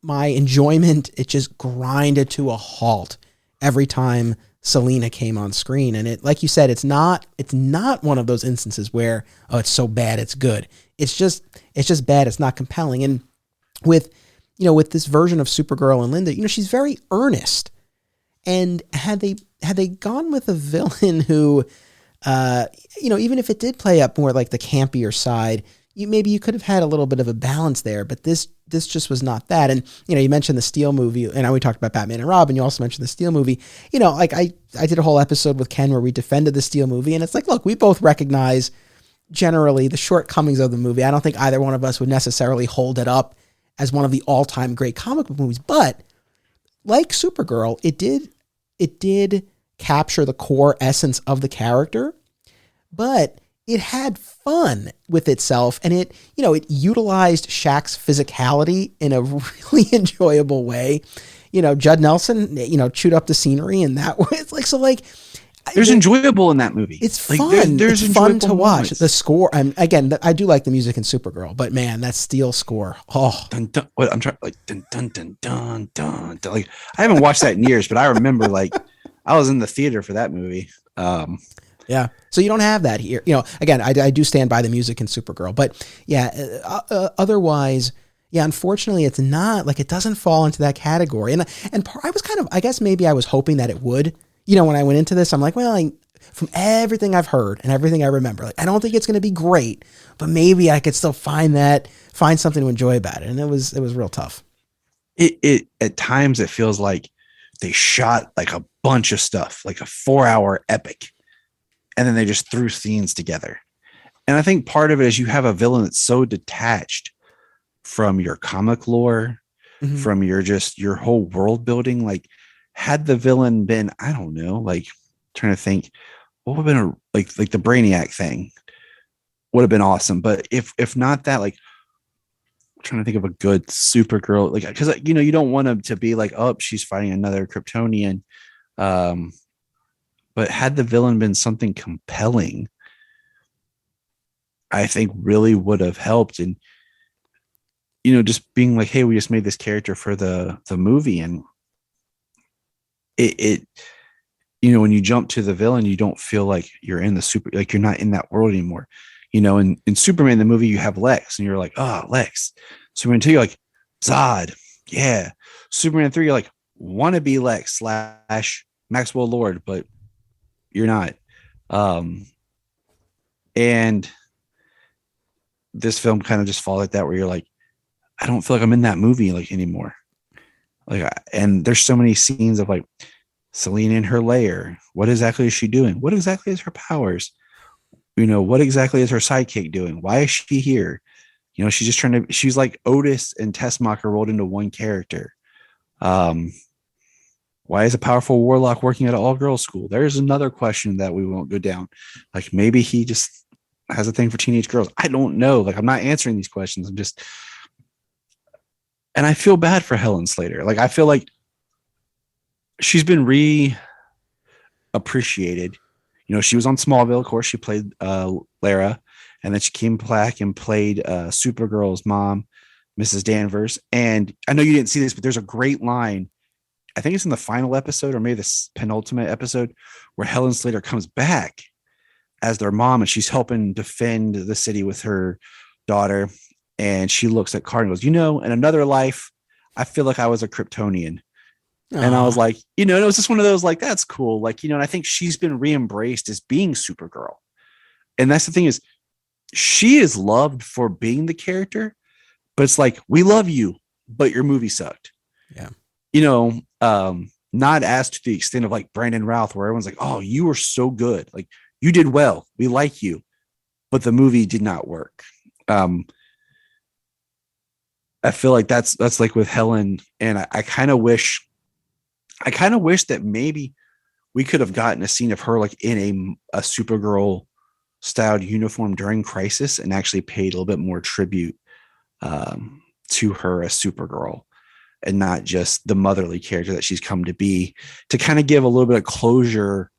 my enjoyment, it just grinded to a halt every time Selina came on screen. And it, like you said, it's not one of those instances where, oh, it's so bad it's good. It's just bad. It's not compelling. And with this version of Supergirl and Linda, she's very earnest. And had they gone with a villain who, even if it did play up more like the campier side, maybe you could have had a little bit of a balance there, but this just was not that. And, you mentioned the Steel movie, and we talked about Batman and Robin. You also mentioned the Steel movie. Like I did a whole episode with Ken where we defended the Steel movie, and it's like, look, we both recognize generally the shortcomings of the movie. I don't think either one of us would necessarily hold it up as one of the all-time great comic book movies, but like Supergirl, it did capture the core essence of the character, but it had fun with itself, and it utilized Shaq's physicality in a really enjoyable way. Judd Nelson, chewed up the scenery, and that was there's enjoyable in that movie. It's fun. There's it's fun to watch. Moments. The score, I do like the music in Supergirl, but man, that Steel score. Oh, dun, dun, what, I'm trying dun dun dun dun dun dun. Like, I haven't watched that in years, but I remember I was in the theater for that movie. Yeah. So you don't have that here. Again, I do stand by the music in Supergirl, but yeah, otherwise, yeah, unfortunately it's not it doesn't fall into that category. And I was I guess maybe I was hoping that it would, when I went into this, I'm like, well, from everything I've heard and everything I remember, I don't think it's going to be great, but maybe I could still find something to enjoy about it. And it was real tough. It at times it feels like they shot a bunch of stuff, like a 4-hour epic. And then they just threw scenes together. And I think part of it is you have a villain that's so detached from your comic lore, mm-hmm. from your whole world building. Like, had the villain been, I don't know, trying to think what would have been like the Brainiac thing would have been awesome. But if not that, like I'm trying to think of a good Supergirl, like because you don't want them to be like, oh, she's fighting another Kryptonian. But had the villain been something compelling, I think really would have helped. And just being like, hey, we just made this character for the movie, and it when you jump to the villain, you don't feel like you're in like you're not in that world anymore. In Superman the movie, you have Lex, and you're like, oh, Lex. Superman 2, you're like, Zod, yeah. Superman 3, you're like, wanna be Lex / Maxwell Lord, but you're not. And this film kind of just falls like that, where you're like, I don't feel like I'm in that movie like anymore. And there's so many scenes of like Selene in her lair. What exactly is she doing? What exactly is her powers? What exactly is her sidekick doing? Why is she here? She's just she's like Otis and Tessmacher rolled into one character. Why is a powerful warlock working at an all-girls school? There's another question that we won't go down. Like maybe he just has a thing for teenage girls. I don't know. Like I'm not answering these questions. And I feel bad for Helent Slater. Like I feel like she's been appreciated. She was on Smallville. Of course, she played Lara, and then she came back and played Supergirl's mom, Mrs. Danvers. And I know you didn't see this, but there's a great line. I think it's in the final episode or maybe the penultimate episode where Helent Slater comes back as their mom, and she's helping defend the city with her daughter. And she looks at Card and goes, in another life, I feel like I was a Kryptonian. Aww. And I was like, it was just one of those, like, that's cool. Like, and I think she's been re-embraced as being Supergirl. And that's the thing is, she is loved for being the character, but it's like, we love you, but your movie sucked. Yeah. Not as to the extent of like Brandon Routh, where everyone's like, oh, you were so good. Like you did well. We like you, but the movie did not work. I feel like that's like with Helen. And I kind of wish that maybe we could have gotten a scene of her like in a Supergirl styled uniform during Crisis and actually paid a little bit more tribute to her as Supergirl and not just the motherly character that she's come to be, to kind of give a little bit of closure.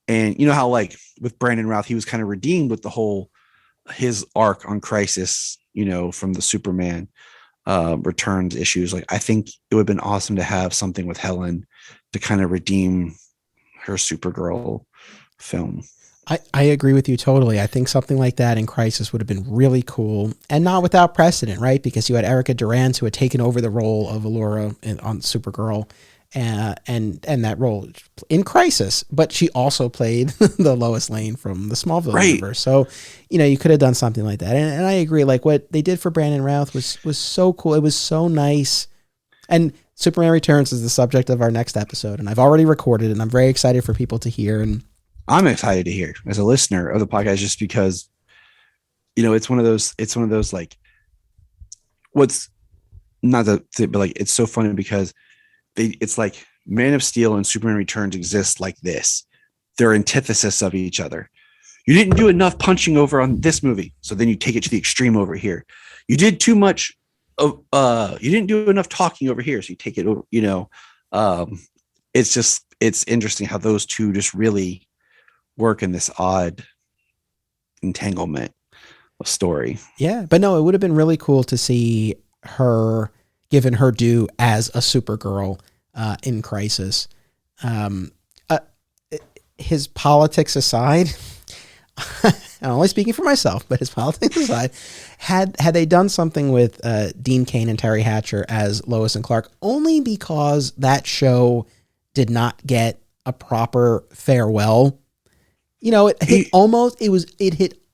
And how like with Brandon Routh, he was kind of redeemed with the whole his arc on Crisis, from the Superman Returns issues. Like I think it would have been awesome to have something with Helen to kind of redeem her Supergirl film. I agree with you totally. I think something like that in Crisis would have been really cool, and not without precedent, right? Because you had Erica Durance, who had taken over the role of Allura on Supergirl, and that role in Crisis, but she also played the Lois Lane from the Smallville universe. So, you could have done something like that. And I agree. Like what they did for Brandon Routh was so cool. It was so nice. And Superman Returns is the subject of our next episode, and I've already recorded it, and I'm very excited for people to hear. And I'm excited to hear as a listener of the podcast, just because, it's one of those like, what's not the, but like, it's so funny because it's like Man of Steel and Superman Returns exist like this. They're antithesis of each other. You didn't do enough punching over on this movie, so then you take it to the extreme over here. You did too much of, you didn't do enough talking over here, so you take it over, it's interesting how those two just really work in this odd entanglement of story. Yeah, but no, it would have been really cool to see her given her due as a Supergirl in Crisis. His politics aside, I'm only speaking for myself, but his politics aside, had they done something with Dean Cain and Terry Hatcher as Lois and Clark, only because that show did not get a proper farewell. It hit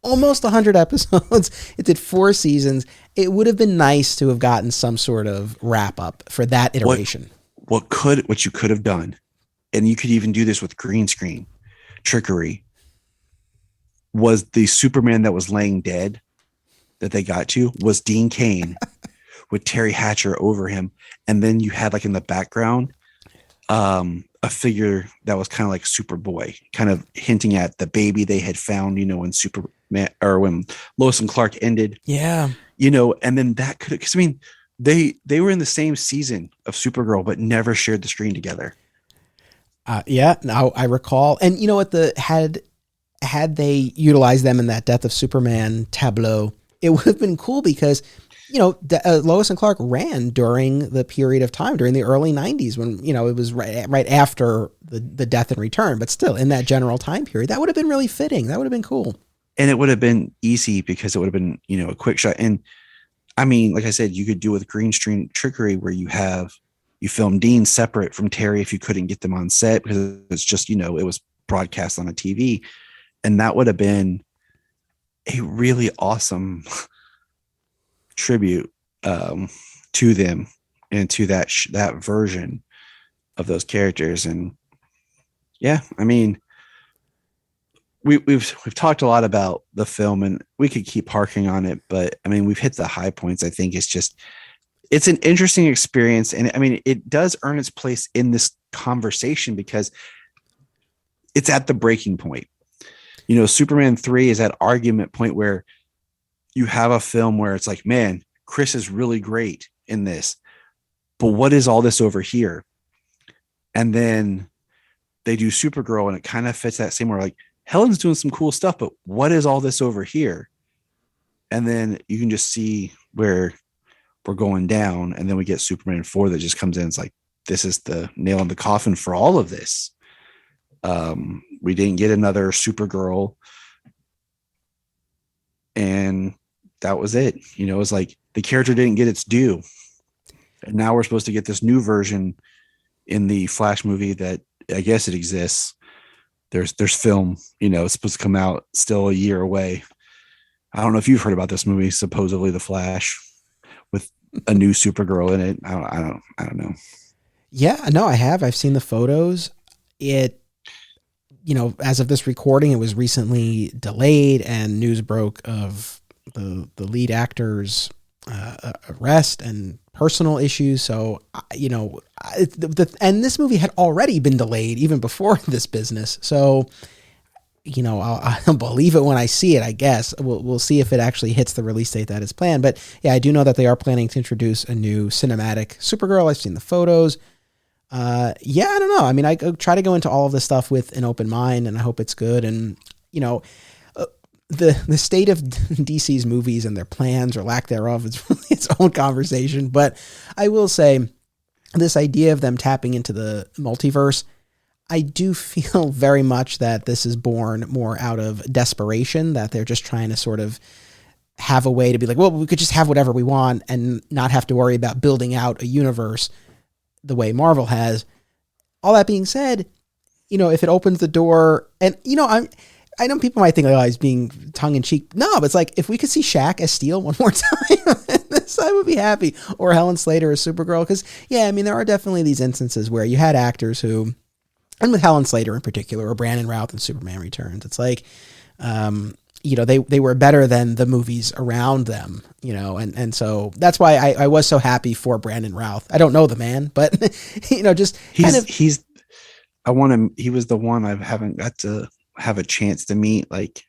almost 100 episodes. It did 4 seasons. It would have been nice to have gotten some sort of wrap up for that iteration. What you could have done, and you could even do this with green screen trickery, was the Superman that was laying dead that they got to was Dean Cain with Terry Hatcher over him. And then you had like in the background, a figure that was kind of like Superboy, kind of hinting at the baby they had found, when Superman or when Lois and Clark ended. Yeah. And then that could, because I mean, they were in the same season of Supergirl, but never shared the screen together. Yeah. Now I recall, and you know what, had they utilized them in that Death of Superman tableau, it would have been cool because, Lois and Clark ran during the period of time during the early 90s when, it was right after the death and return, but still in that general time period. That would have been really fitting. That would have been cool. And it would have been easy because it would have been, a quick shot. And I mean, like I said, you could do with green screen trickery where you film Dean separate from Terry if you couldn't get them on set because it's just, it was broadcast on a TV. And that would have been a really awesome tribute to them and to that version of those characters. And yeah, I mean, we've talked a lot about the film and we could keep harking on it, but I mean, we've hit the high points. I think it's an interesting experience. And I mean, it does earn its place in this conversation because it's at the breaking point. Superman 3 is that argument point where you have a film where it's like, man, Chris is really great in this, but what is all this over here? And then they do Supergirl and it kind of fits that same where like Helen's doing some cool stuff, but what is all this over here? And then you can just see where we're going down. And then we get Superman 4 that just comes in. It's like, this is the nail in the coffin for all of this. We didn't get another Supergirl and that was it. It was like the character didn't get its due. And now we're supposed to get this new version in the Flash movie that I guess it exists. There's film, it's supposed to come out still a year away. I don't know if you've heard about this movie, supposedly The Flash with a new Supergirl in it. I don't know. Yeah, no, I have. I've seen the photos. It, as of this recording, it was recently delayed and news broke of the lead actor's arrest and personal issues. So, and this movie had already been delayed even before this business. So, I'll believe it when I see it, I guess. We'll see if it actually hits the release date that is planned. But yeah, I do know that they are planning to introduce a new cinematic Supergirl. I've seen the photos. Yeah, I don't know. I mean, I try to go into all of this stuff with an open mind and I hope it's good. And, the state of DC's movies and their plans or lack thereof is really its own conversation. But I will say this idea of them tapping into the multiverse, I do feel very much that this is born more out of desperation, that they're just trying to sort of have a way to be like, well, we could just have whatever we want and not have to worry about building out a universe the way Marvel has. All that being said, if it opens the door and, I know people might think, oh, he's being tongue in cheek. No, but it's like, if we could see Shaq as Steel one more time, I would be happy. Or Helent Slater as Supergirl. Cause yeah, I mean, there are definitely these instances where you had actors who, and with Helent Slater in particular, or Brandon Routh in Superman Returns, it's like, they were better than the movies around them, and so that's why I was so happy for Brandon Routh. I don't know the man, but he was the one I haven't got to have a chance to meet, like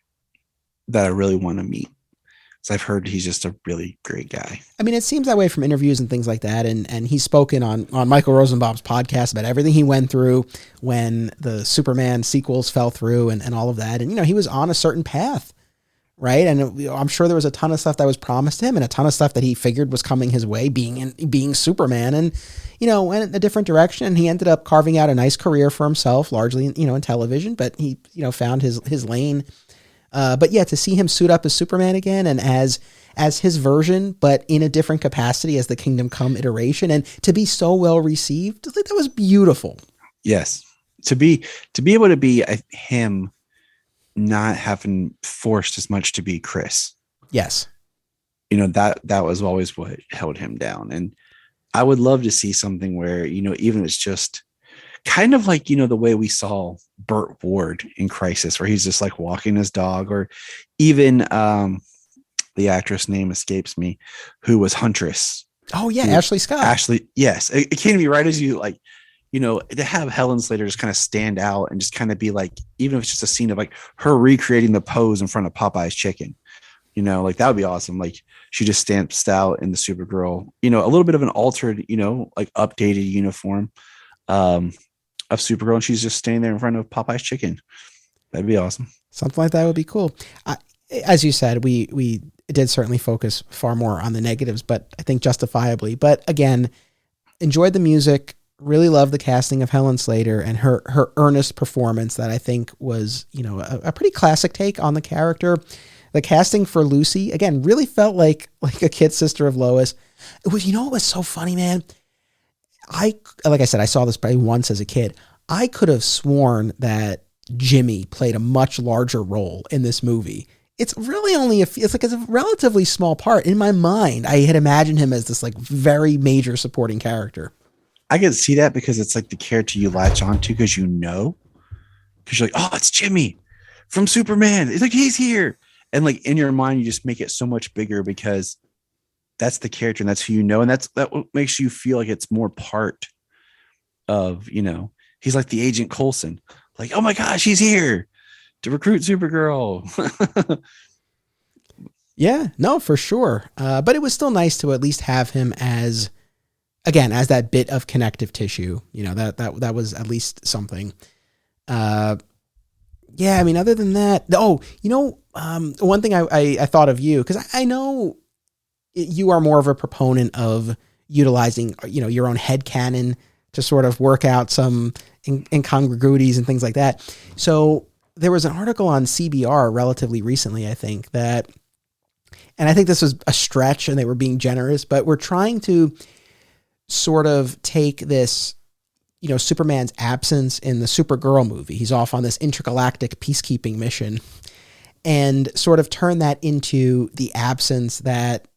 that I really want to meet. So I've heard he's just a really great guy. I mean, it seems that way from interviews and things like that. And he's spoken on Michael Rosenbaum's podcast about everything he went through when the Superman sequels fell through and all of that. And, he was on a certain path, right? And I'm sure there was a ton of stuff that was promised to him and a ton of stuff that he figured was coming his way being Superman. And, went in a different direction. And he ended up carving out a nice career for himself, largely, in television, but he, found his lane. But yeah, to see him suit up as Superman again and as his version, but in a different capacity as the Kingdom Come iteration, and to be so well received, I think that was beautiful. Yes. To be able to be him, not having forced as much to be Chris. Yes. That was always what held him down. And I would love to see something where, even if it's just kind of like, the way we saw Burt Ward in Crisis, where he's just like walking his dog, or even the actress name escapes me, who was Huntress. Oh yeah. Ashley Scott. Ashley. Yes. It came to me right as you like to have Helent Slater just kind of stand out and just kind of be like, even if it's just a scene of like her recreating the pose in front of Popeye's chicken, like that would be awesome. Like she just stamps out in the Supergirl, a little bit of an altered, like updated uniform of Supergirl, and she's just standing there in front of Popeye's chicken. That'd be awesome. Something like that would be cool. As you said, we did certainly focus far more on the negatives, but I think justifiably. But again, enjoyed the music. Really loved the casting of Helent Slater and her earnest performance that I think was, a pretty classic take on the character. The casting for Lucy, again, really felt like a kid sister of Lois. It was, it was so funny, man. Like I said, I saw this probably once as a kid. I could have sworn that Jimmy played a much larger role in this movie. It's really only it's a relatively small part. In my mind, I had imagined him as this like very major supporting character. I can see that because it's like the character you latch onto because you're like, oh, it's Jimmy from Superman. It's like he's here. And like in your mind, you just make it so much bigger because that's the character and that's who and that what makes you feel like it's more part of, he's like the Agent Coulson. Like, oh my gosh, he's here to recruit Supergirl. Yeah, no, for sure. But it was still nice to at least have him as that bit of connective tissue, that was at least something. Yeah, I mean, other than that, one thing I thought of you, because I know you are more of a proponent of utilizing, your own headcanon to sort of work out some incongruities and things like that. So there was an article on CBR relatively recently, I think, and I think this was a stretch and they were being generous, but we're trying to sort of take this, Superman's absence in the Supergirl movie. He's off on this intergalactic peacekeeping mission and sort of turn that into the absence that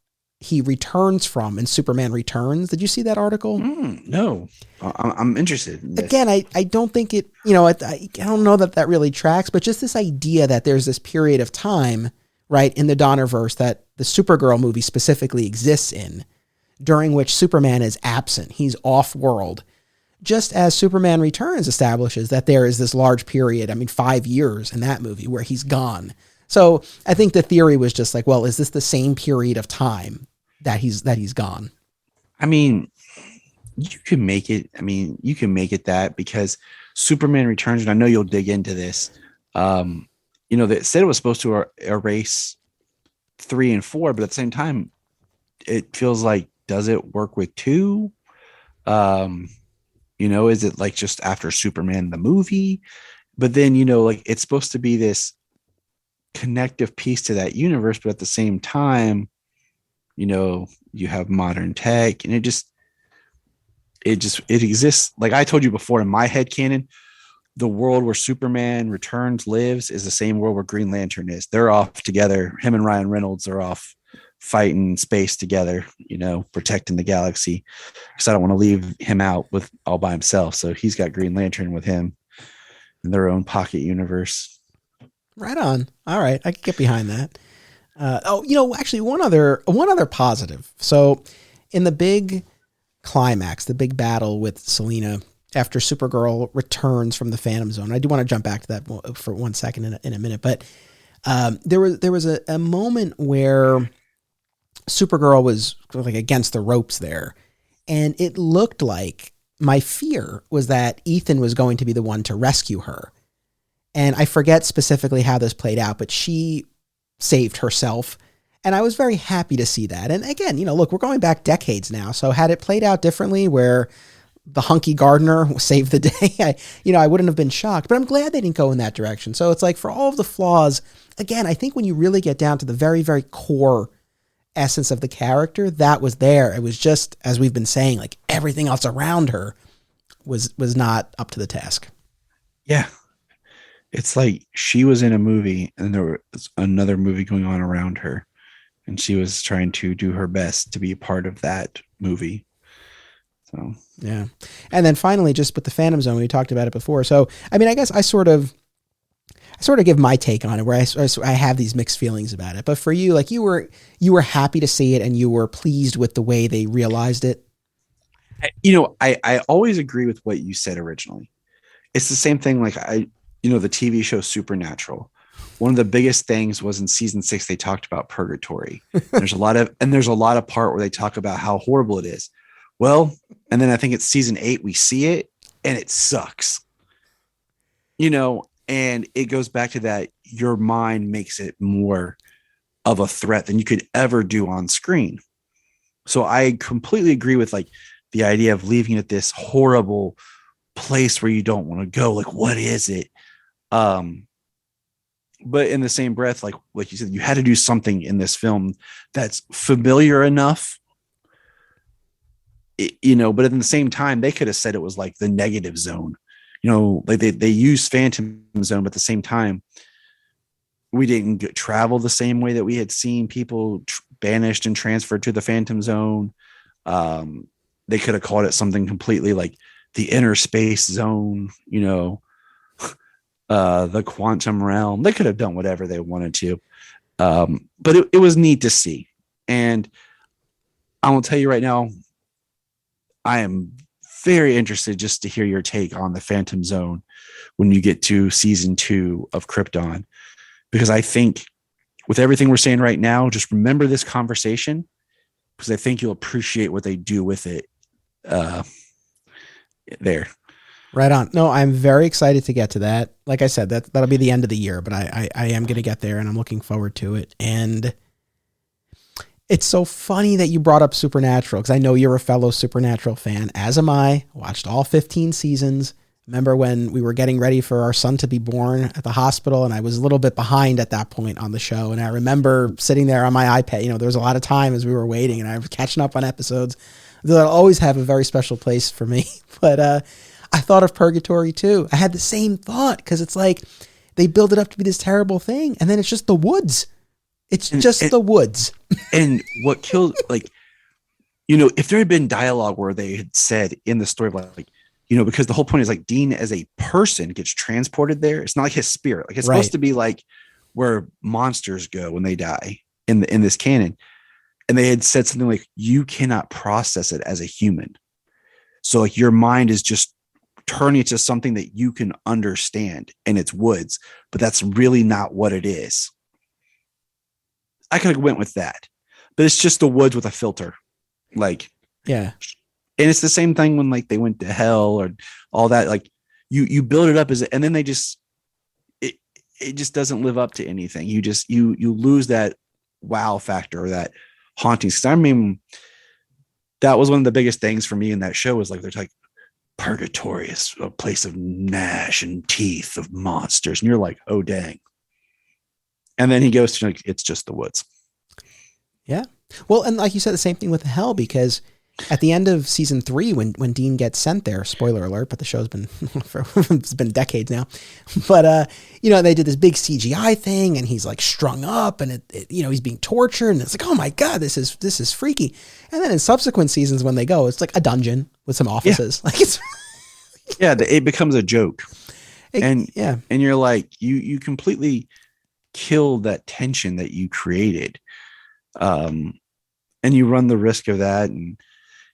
he returns from in Superman Returns. Did you see that article? No, I'm interested in this. Again, I don't think it, I don't know that really tracks, but just this idea that there's this period of time, right, in the Donnerverse that the Supergirl movie specifically exists in, during which Superman is absent. He's off-world. Just as Superman Returns establishes that there is this large period, 5 years in that movie where he's gone. So I think the theory was just like, well, is this the same period of time that he's gone? You can make it. You can make it that because Superman Returns, and I know you'll dig into this. They said it was supposed to erase 3 and 4, but at the same time, it feels like, does it work with 2? Is it like just after Superman the movie? But then, it's supposed to be this connective piece to that universe, but at the same time, you have modern tech and it exists. Like I told you before, in my head canon, the world where Superman Returns lives is the same world where Green Lantern is. They're off together. Him and Ryan Reynolds are off fighting space together, protecting the galaxy, because I don't want to leave him out with all by himself. So he's got Green Lantern with him in their own pocket universe. Right on. All right. I can get behind that. Actually one other positive. So in the big climax, the big battle with Selena after Supergirl returns from the Phantom Zone, I do want to jump back to that for 1 second in a minute, but there was a moment where Supergirl was like against the ropes there. And it looked like my fear was that Ethan was going to be the one to rescue her. And I forget specifically how this played out, but she saved herself. And I was very happy to see that. And again, look, we're going back decades now. So had it played out differently where the hunky gardener saved the day, I wouldn't have been shocked, but I'm glad they didn't go in that direction. So it's like, for all of the flaws, again, I think when you really get down to the very, very core essence of the character, that was there. It was just, as we've been saying, like everything else around her was not up to the task. Yeah. It's like she was in a movie and there was another movie going on around her, and she was trying to do her best to be a part of that movie. So, yeah. And then finally, just with the Phantom Zone, we talked about it before. So, I guess I sort of give my take on it, where I have these mixed feelings about it. But for you, like you were happy to see it and you were pleased with the way they realized it. I always agree with what you said originally. It's the same thing. Like the TV show Supernatural. One of the biggest things was in season 6, they talked about purgatory. There's a lot of part where they talk about how horrible it is. Well, and then I think it's season 8, we see it and it sucks, and it goes back to that. Your mind makes it more of a threat than you could ever do on screen. So I completely agree with like the idea of leaving it this horrible place where you don't want to go. Like, what is it? But in the same breath, like you said, you had to do something in this film that's familiar enough, but at the same time, they could have said it was like the negative zone, like they use Phantom Zone, but at the same time, we didn't travel the same way that we had seen people banished and transferred to the Phantom Zone. They could have called it something completely like the inner space zone, the quantum realm. They could have done whatever they wanted to. But it was neat to see. And I will tell you right now, I am very interested just to hear your take on the Phantom Zone when you get to season 2 of Krypton, because I think with everything we're saying right now, just remember this conversation, because I think you'll appreciate what they do with it there. Right on. No, I'm very excited to get to that. Like I said, that'll be the end of the year, but I am going to get there and I'm looking forward to it. And it's so funny that you brought up Supernatural, because I know you're a fellow Supernatural fan, as am I. Watched all 15 seasons. Remember when we were getting ready for our son to be born at the hospital, and I was a little bit behind at that point on the show. And I remember sitting there on my iPad, there was a lot of time as we were waiting, and I was catching up on episodes. They'll always have a very special place for me. But I thought of Purgatory too. I had the same thought, because it's like they build it up to be this terrible thing, and then it's just the woods. It's just the woods. And what killed, if there had been dialogue where they had said in the story, because the whole point is like Dean as a person gets transported there. It's not like his spirit. Like it's supposed to be like where monsters go when they die in this canon. And they had said something like, you cannot process it as a human. So like your mind is just turning it to something that you can understand, and it's woods, but that's really not what it is. I could have went with that, but it's just the woods with a filter. Yeah. And it's the same thing when like they went to hell or all that. Like you build it up and then they just, it just doesn't live up to anything. You just, you lose that wow factor or that haunting. I mean, that was one of the biggest things for me in that show was like, they're like, purgatory is a place of gnash and teeth of monsters. And you're like, oh, dang. And then he goes to like, it's just the woods. Yeah. Well, and like you said, the same thing with hell, because at the end of season 3, when Dean gets sent there, spoiler alert, but the show's been, it's been decades now, but, they did this big CGI thing and he's like strung up and he's being tortured and it's like, oh my God, this is freaky. And then in subsequent seasons, when they go, it's like a dungeon with some offices. Yeah. Like it's, it becomes a joke. And you're like, you completely killed that tension that you created. And you run the risk of that. And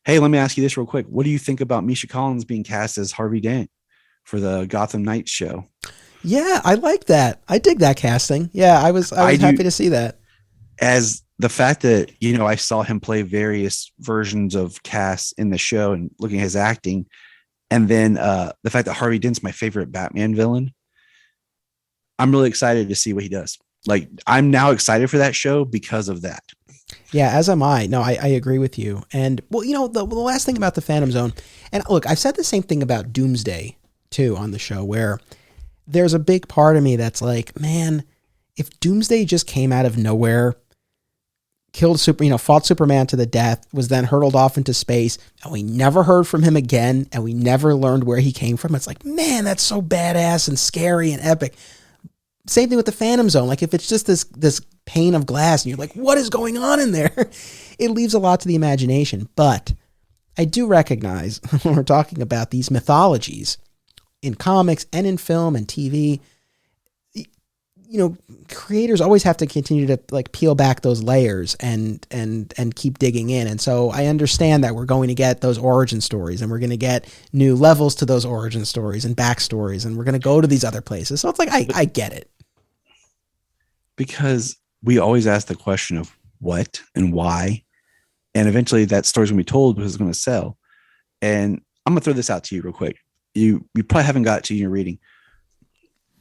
hey, let me ask you this real quick. What do you think about Misha Collins being cast as Harvey Dent for the Gotham Knights show? Yeah, I like that. I dig that casting. Yeah, I was happy to see that. As the fact that, I saw him play various versions of casts in the show and looking at his acting. And then the fact that Harvey Dent's my favorite Batman villain. I'm really excited to see what he does. Like, I'm now excited for that show because of that. Yeah, as am I. No, I agree with you. And, well, the last thing about the Phantom Zone, and look, I've said the same thing about Doomsday, too, on the show, where there's a big part of me that's like, man, if Doomsday just came out of nowhere, fought Superman to the death, was then hurtled off into space, and we never heard from him again, and we never learned where he came from, it's like, man, that's so badass and scary and epic. Same thing with the Phantom Zone. Like, if it's just this pane of glass and you're like, what is going on in there? It leaves a lot to the imagination. But I do recognize when we're talking about these mythologies in comics and in film and TV, creators always have to continue to like peel back those layers and keep digging in. And so I understand that we're going to get those origin stories, and we're going to get new levels to those origin stories and backstories, and we're going to go to these other places. So it's like, I get it. Because we always ask the question of what and why. And eventually that story's going to be told because it's going to sell. And I'm going to throw this out to you real quick. You probably haven't got it to your reading.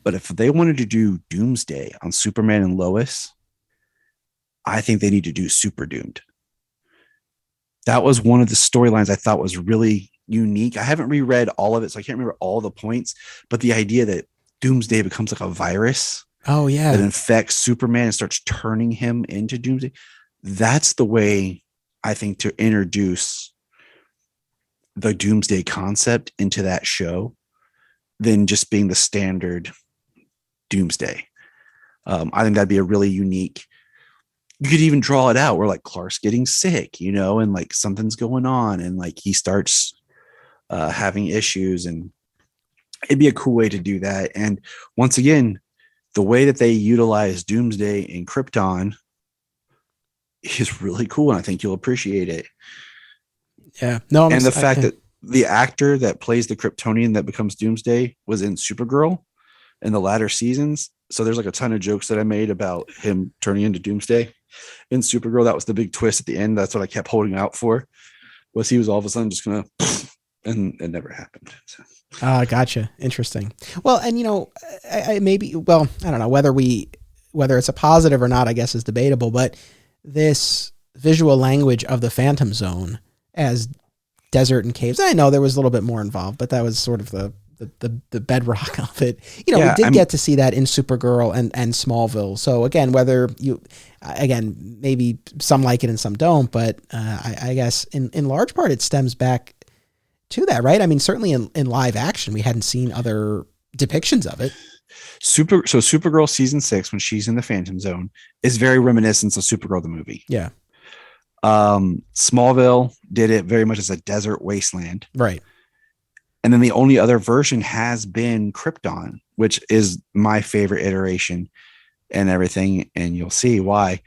But if they wanted to do Doomsday on Superman and Lois, I think they need to do Super Doomed. That was one of the storylines I thought was really unique. I haven't reread all of it, so I can't remember all the points. But the idea that Doomsday becomes like a virus that infects Superman and starts turning him into Doomsday, that's the way I think to introduce the Doomsday concept into that show than just being the standard Doomsday. I think that'd be a really unique. You could even draw it out where like Clark's getting sick, and like something's going on, and like he starts having issues, and it'd be a cool way to do that. And once again, the way that they utilize Doomsday in Krypton is really cool, and I think you'll appreciate it. Yeah, no, and the fact that the actor that plays the Kryptonian that becomes Doomsday was in Supergirl in the latter seasons. So there's like a ton of jokes that I made about him turning into Doomsday in Supergirl. That was the big twist at the end. That's what I kept holding out for, was he was all of a sudden just going to, and it never happened. So. Gotcha. Interesting. Well, and I don't know whether it's a positive or not, I guess is debatable, but this visual language of the Phantom Zone as desert and caves, I know there was a little bit more involved, but that was sort of the bedrock of it. We did get to see that in Supergirl and Smallville. So again, maybe some like it and some don't, but I guess in large part it stems back to that, right? I mean, certainly in live action, we hadn't seen other depictions of it. Supergirl season 6, when she's in the Phantom Zone, is very reminiscent of Supergirl the movie. Yeah. Smallville did it very much as a desert wasteland. Right. And then the only other version has been Krypton, which is my favorite iteration and everything. And you'll see why.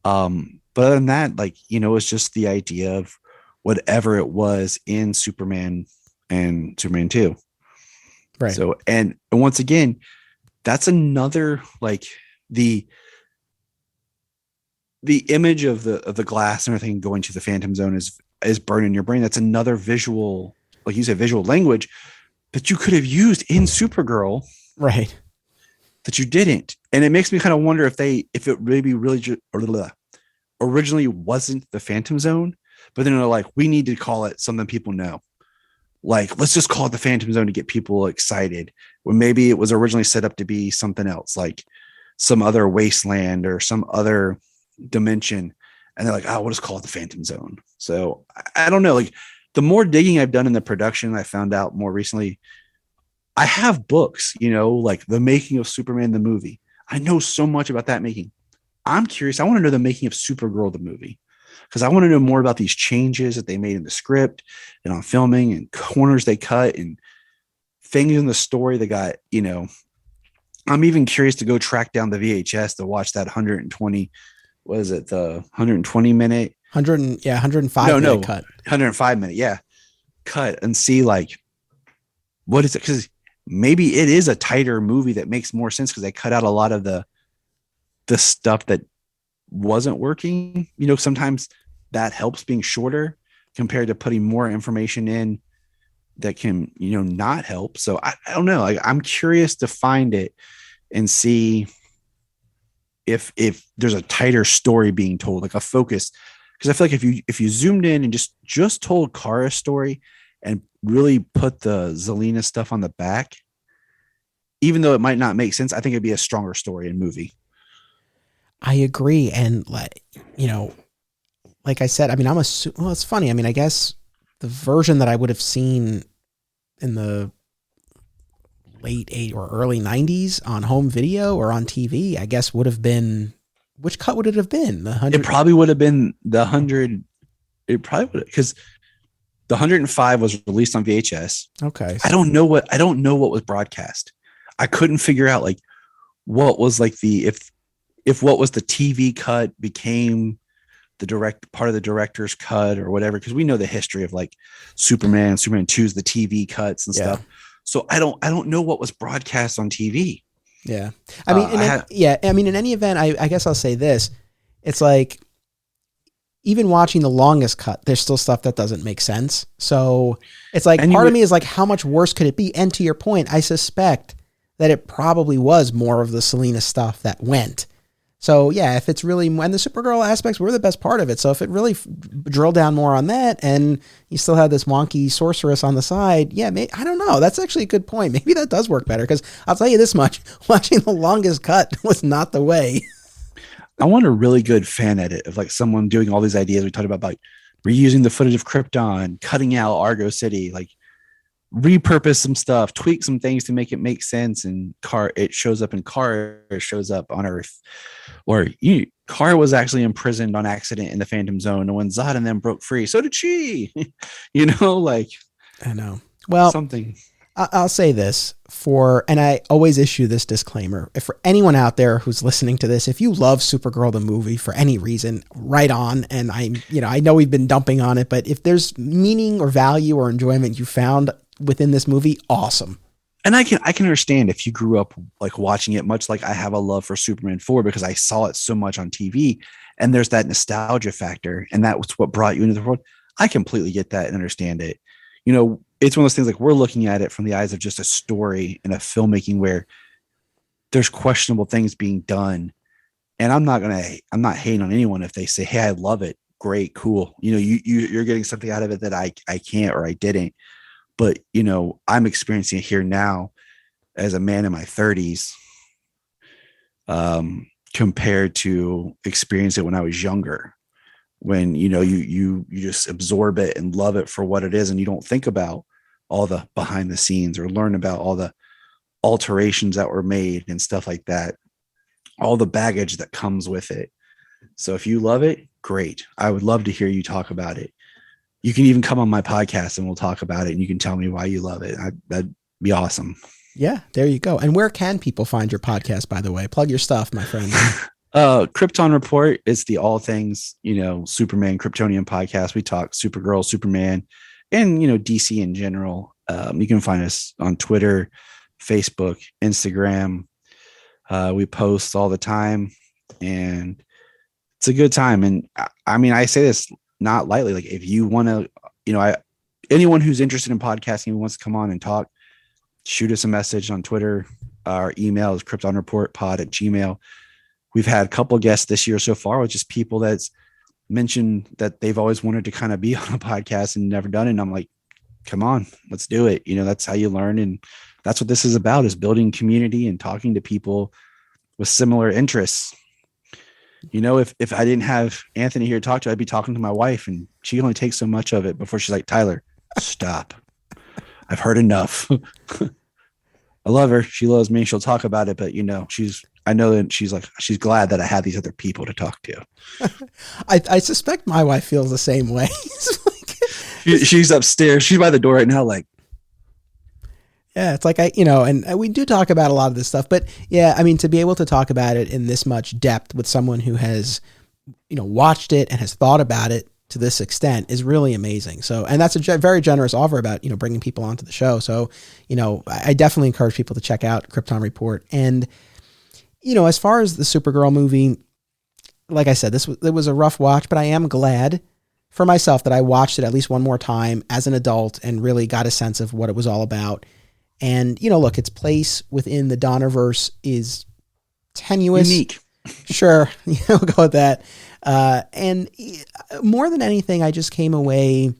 But other than that, it's just the idea of whatever it was in Superman and Superman 2. Right. So, and once again, that's another, the image of the glass and everything going to the Phantom Zone is burned in your brain. That's another visual, like you said, visual language that you could have used in Supergirl, right? That you didn't, and it makes me kind of wonder if it really originally wasn't the Phantom Zone, but then they're like, we need to call it something people know. Like, let's just call it the Phantom Zone to get people excited. When maybe it was originally set up to be something else, like some other wasteland or some other dimension, and they're like, oh, we'll just call it the Phantom Zone. So I don't know, like. The more digging I've done in the production, I found out more recently, I have books, like the making of Superman, the movie. I know so much about that making. I'm curious. I want to know the making of Supergirl, the movie, because I want to know more about these changes that they made in the script and on filming and corners they cut and things in the story that got, I'm even curious to go track down the VHS to watch that 120, what is it? The 120 minute 105 minute cut. 105 minute, cut, and see what is it? Because maybe it is a tighter movie that makes more sense because they cut out a lot of the stuff that wasn't working. Sometimes that helps being shorter compared to putting more information in that can not help. So I don't know. I'm curious to find it and see if there's a tighter story being told, like a focus. Because I feel like if you zoomed in and just told Kara's story and really put the Zelina stuff on the back, even though it might not make sense, I think it'd be a stronger story in movie. I agree. And like I said, I mean, it's funny. I mean, I guess the version that I would have seen in the late 80s or early 90s on home video or on TV, I guess would have been, which cut would it have been? The 100? It probably would have been the 100. It probably would have, because the 105 was released on VHS. Okay. I don't know what was broadcast. I couldn't figure out what was like if what was the TV cut became the direct part of the director's cut or whatever, because we know the history of like Superman 2's the TV cuts and stuff. So I don't know what was broadcast on TV. Yeah. I mean, in any event, I guess I'll say this. It's like, even watching the longest cut, there's still stuff that doesn't make sense. So it's like, part of me is like, how much worse could it be? And to your point, I suspect that it probably was more of the Selena stuff that went. So yeah, if it's really, and the Supergirl aspects were the best part of it. So if it really drilled down more on that, and you still have this wonky sorceress on the side, yeah, I don't know. That's actually a good point. Maybe that does work better, because I'll tell you this much: watching the longest cut was not the way. I want a really good fan edit of like someone doing all these ideas we talked about, like reusing the footage of Krypton, cutting out Argo City, like repurpose some stuff, tweak some things to make it make sense. And it shows up in Kara, it shows up on Earth, or Kara was actually imprisoned on accident in the Phantom Zone, and when Zod and them broke free, so did she. Like I know. Well, something. I'll say this and I always issue this disclaimer. If for anyone out there who's listening to this, if you love Supergirl the movie for any reason, right on. And I know we've been dumping on it, but if there's meaning or value or enjoyment you found within this movie, awesome. And I can understand if you grew up like watching it, much like I have a love for Superman 4 because I saw it so much on TV, and there's that nostalgia factor, and that was what brought you into the world. I completely get that and understand it. It's one of those things like we're looking at it from the eyes of just a story and a filmmaking where there's questionable things being done. And I'm not hating on anyone if they say, hey, I love it. Great, cool. You're getting something out of it that I can't, or I didn't. But, I'm experiencing it here now as a man in my 30s, compared to experience it when I was younger, when, you just absorb it and love it for what it is. And you don't think about all the behind the scenes or learn about all the alterations that were made and stuff like that, all the baggage that comes with it. So if you love it, great. I would love to hear you talk about it. You can even come on my podcast and we'll talk about it, and you can tell me why you love it. That'd be awesome. Yeah, there you go. And where can people find your podcast, by the way? Plug your stuff, my friend. KRYPTON Report is the all things, Superman Kryptonian podcast. We talk Supergirl, Superman, and, DC in general. You can find us on Twitter, Facebook, Instagram. We post all the time, and it's a good time. And I mean, I say this not lightly. Like, if you want to, anyone who's interested in podcasting who wants to come on and talk, shoot us a message on Twitter. Our email is kryptonreportpod@gmail.com. We've had a couple of guests this year so far, with just people that's mentioned that they've always wanted to kind of be on a podcast and never done it. And I'm like, come on, let's do it. That's how you learn. And that's what this is about, is building community and talking to people with similar interests. If I didn't have Anthony here to talk to, I'd be talking to my wife, and she only takes so much of it before she's like, Tyler, stop. I've heard enough. I love her. She loves me. She'll talk about it, but I know that she's glad that I have these other people to talk to. I suspect my wife feels the same way. She's upstairs. She's by the door right now. Like, yeah, it's like and we do talk about a lot of this stuff, but yeah, I mean, to be able to talk about it in this much depth with someone who has, watched it and has thought about it to this extent is really amazing. So, and that's a very generous offer about, bringing people onto the show. So, I definitely encourage people to check out KRYPTON Report. And, as far as the Supergirl movie, like I said, it was a rough watch, but I am glad for myself that I watched it at least one more time as an adult and really got a sense of what it was all about. And, look, its place within the Donnerverse is tenuous. Unique. Sure. We'll go with that. And more than anything, I just came away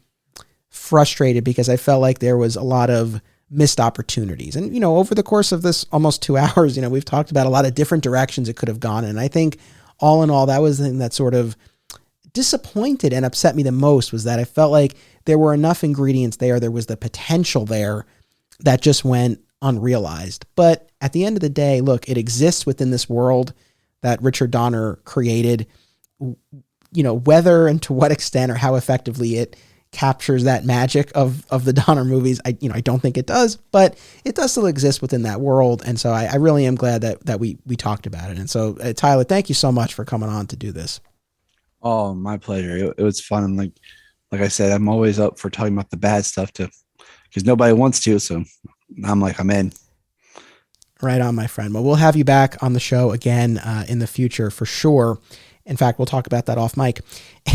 frustrated because I felt like there was a lot of missed opportunities. And, over the course of this almost 2 hours, we've talked about a lot of different directions it could have gone. And I think all in all, that was the thing that sort of disappointed and upset me the most, was that I felt like there were enough ingredients there. There was the potential there that just went unrealized. But at the end of the day, look, it exists within this world that Richard Donner created. Whether and to what extent or how effectively it captures that magic of the Donner movies. I don't think it does, but it does still exist within that world. And so I really am glad that we talked about it. And so Tyler, thank you so much for coming on to do this. Oh, my pleasure. It was fun. And like I said, I'm always up for talking about the bad stuff too, because nobody wants to. So I'm in. Right on, my friend. Well, we'll have you back on the show again in the future for sure. In fact, we'll talk about that off mic.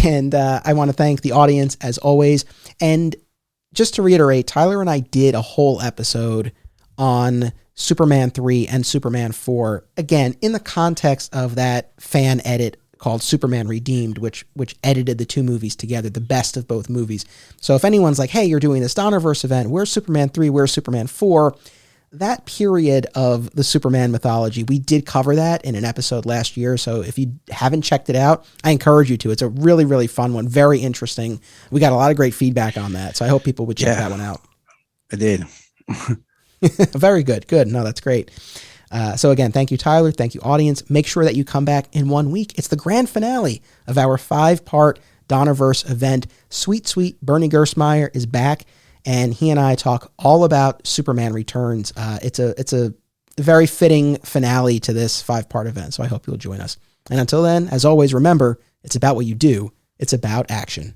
And I want to thank the audience as always. And just to reiterate, Tyler and I did a whole episode on Superman 3 and Superman 4, again, in the context of that fan edit called Superman Redeemed, which edited the two movies together, the best of both movies. So if anyone's like, hey, you're doing this Donnerverse event, where's Superman 3, where's Superman 4? That period of the Superman mythology, we did cover that in an episode last year. So if you haven't checked it out, I encourage you to. It's a really, really fun one. Very interesting. We got a lot of great feedback on that. So I hope people would check that one out. I did. Very good. Good. No, that's great. So again, thank you, Tyler. Thank you, audience. Make sure that you come back in 1 week. It's the grand finale of our 5-part Donnerverse event. Sweet Bernie Gersmeyer is back, and he and I talk all about Superman Returns. It's a very fitting finale to this 5-part event, so I hope you'll join us. And until then, as always, remember, it's about what you do. It's about action.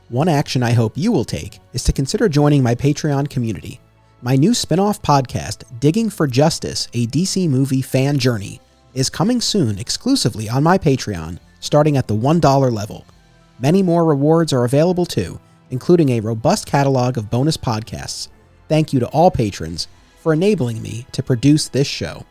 One action I hope you will take is to consider joining my Patreon community. My new spin-off podcast, Digging for Justice, a DC movie fan journey, is coming soon exclusively on my Patreon, starting at the $1 level. Many more rewards are available too, including a robust catalog of bonus podcasts. Thank you to all patrons for enabling me to produce this show.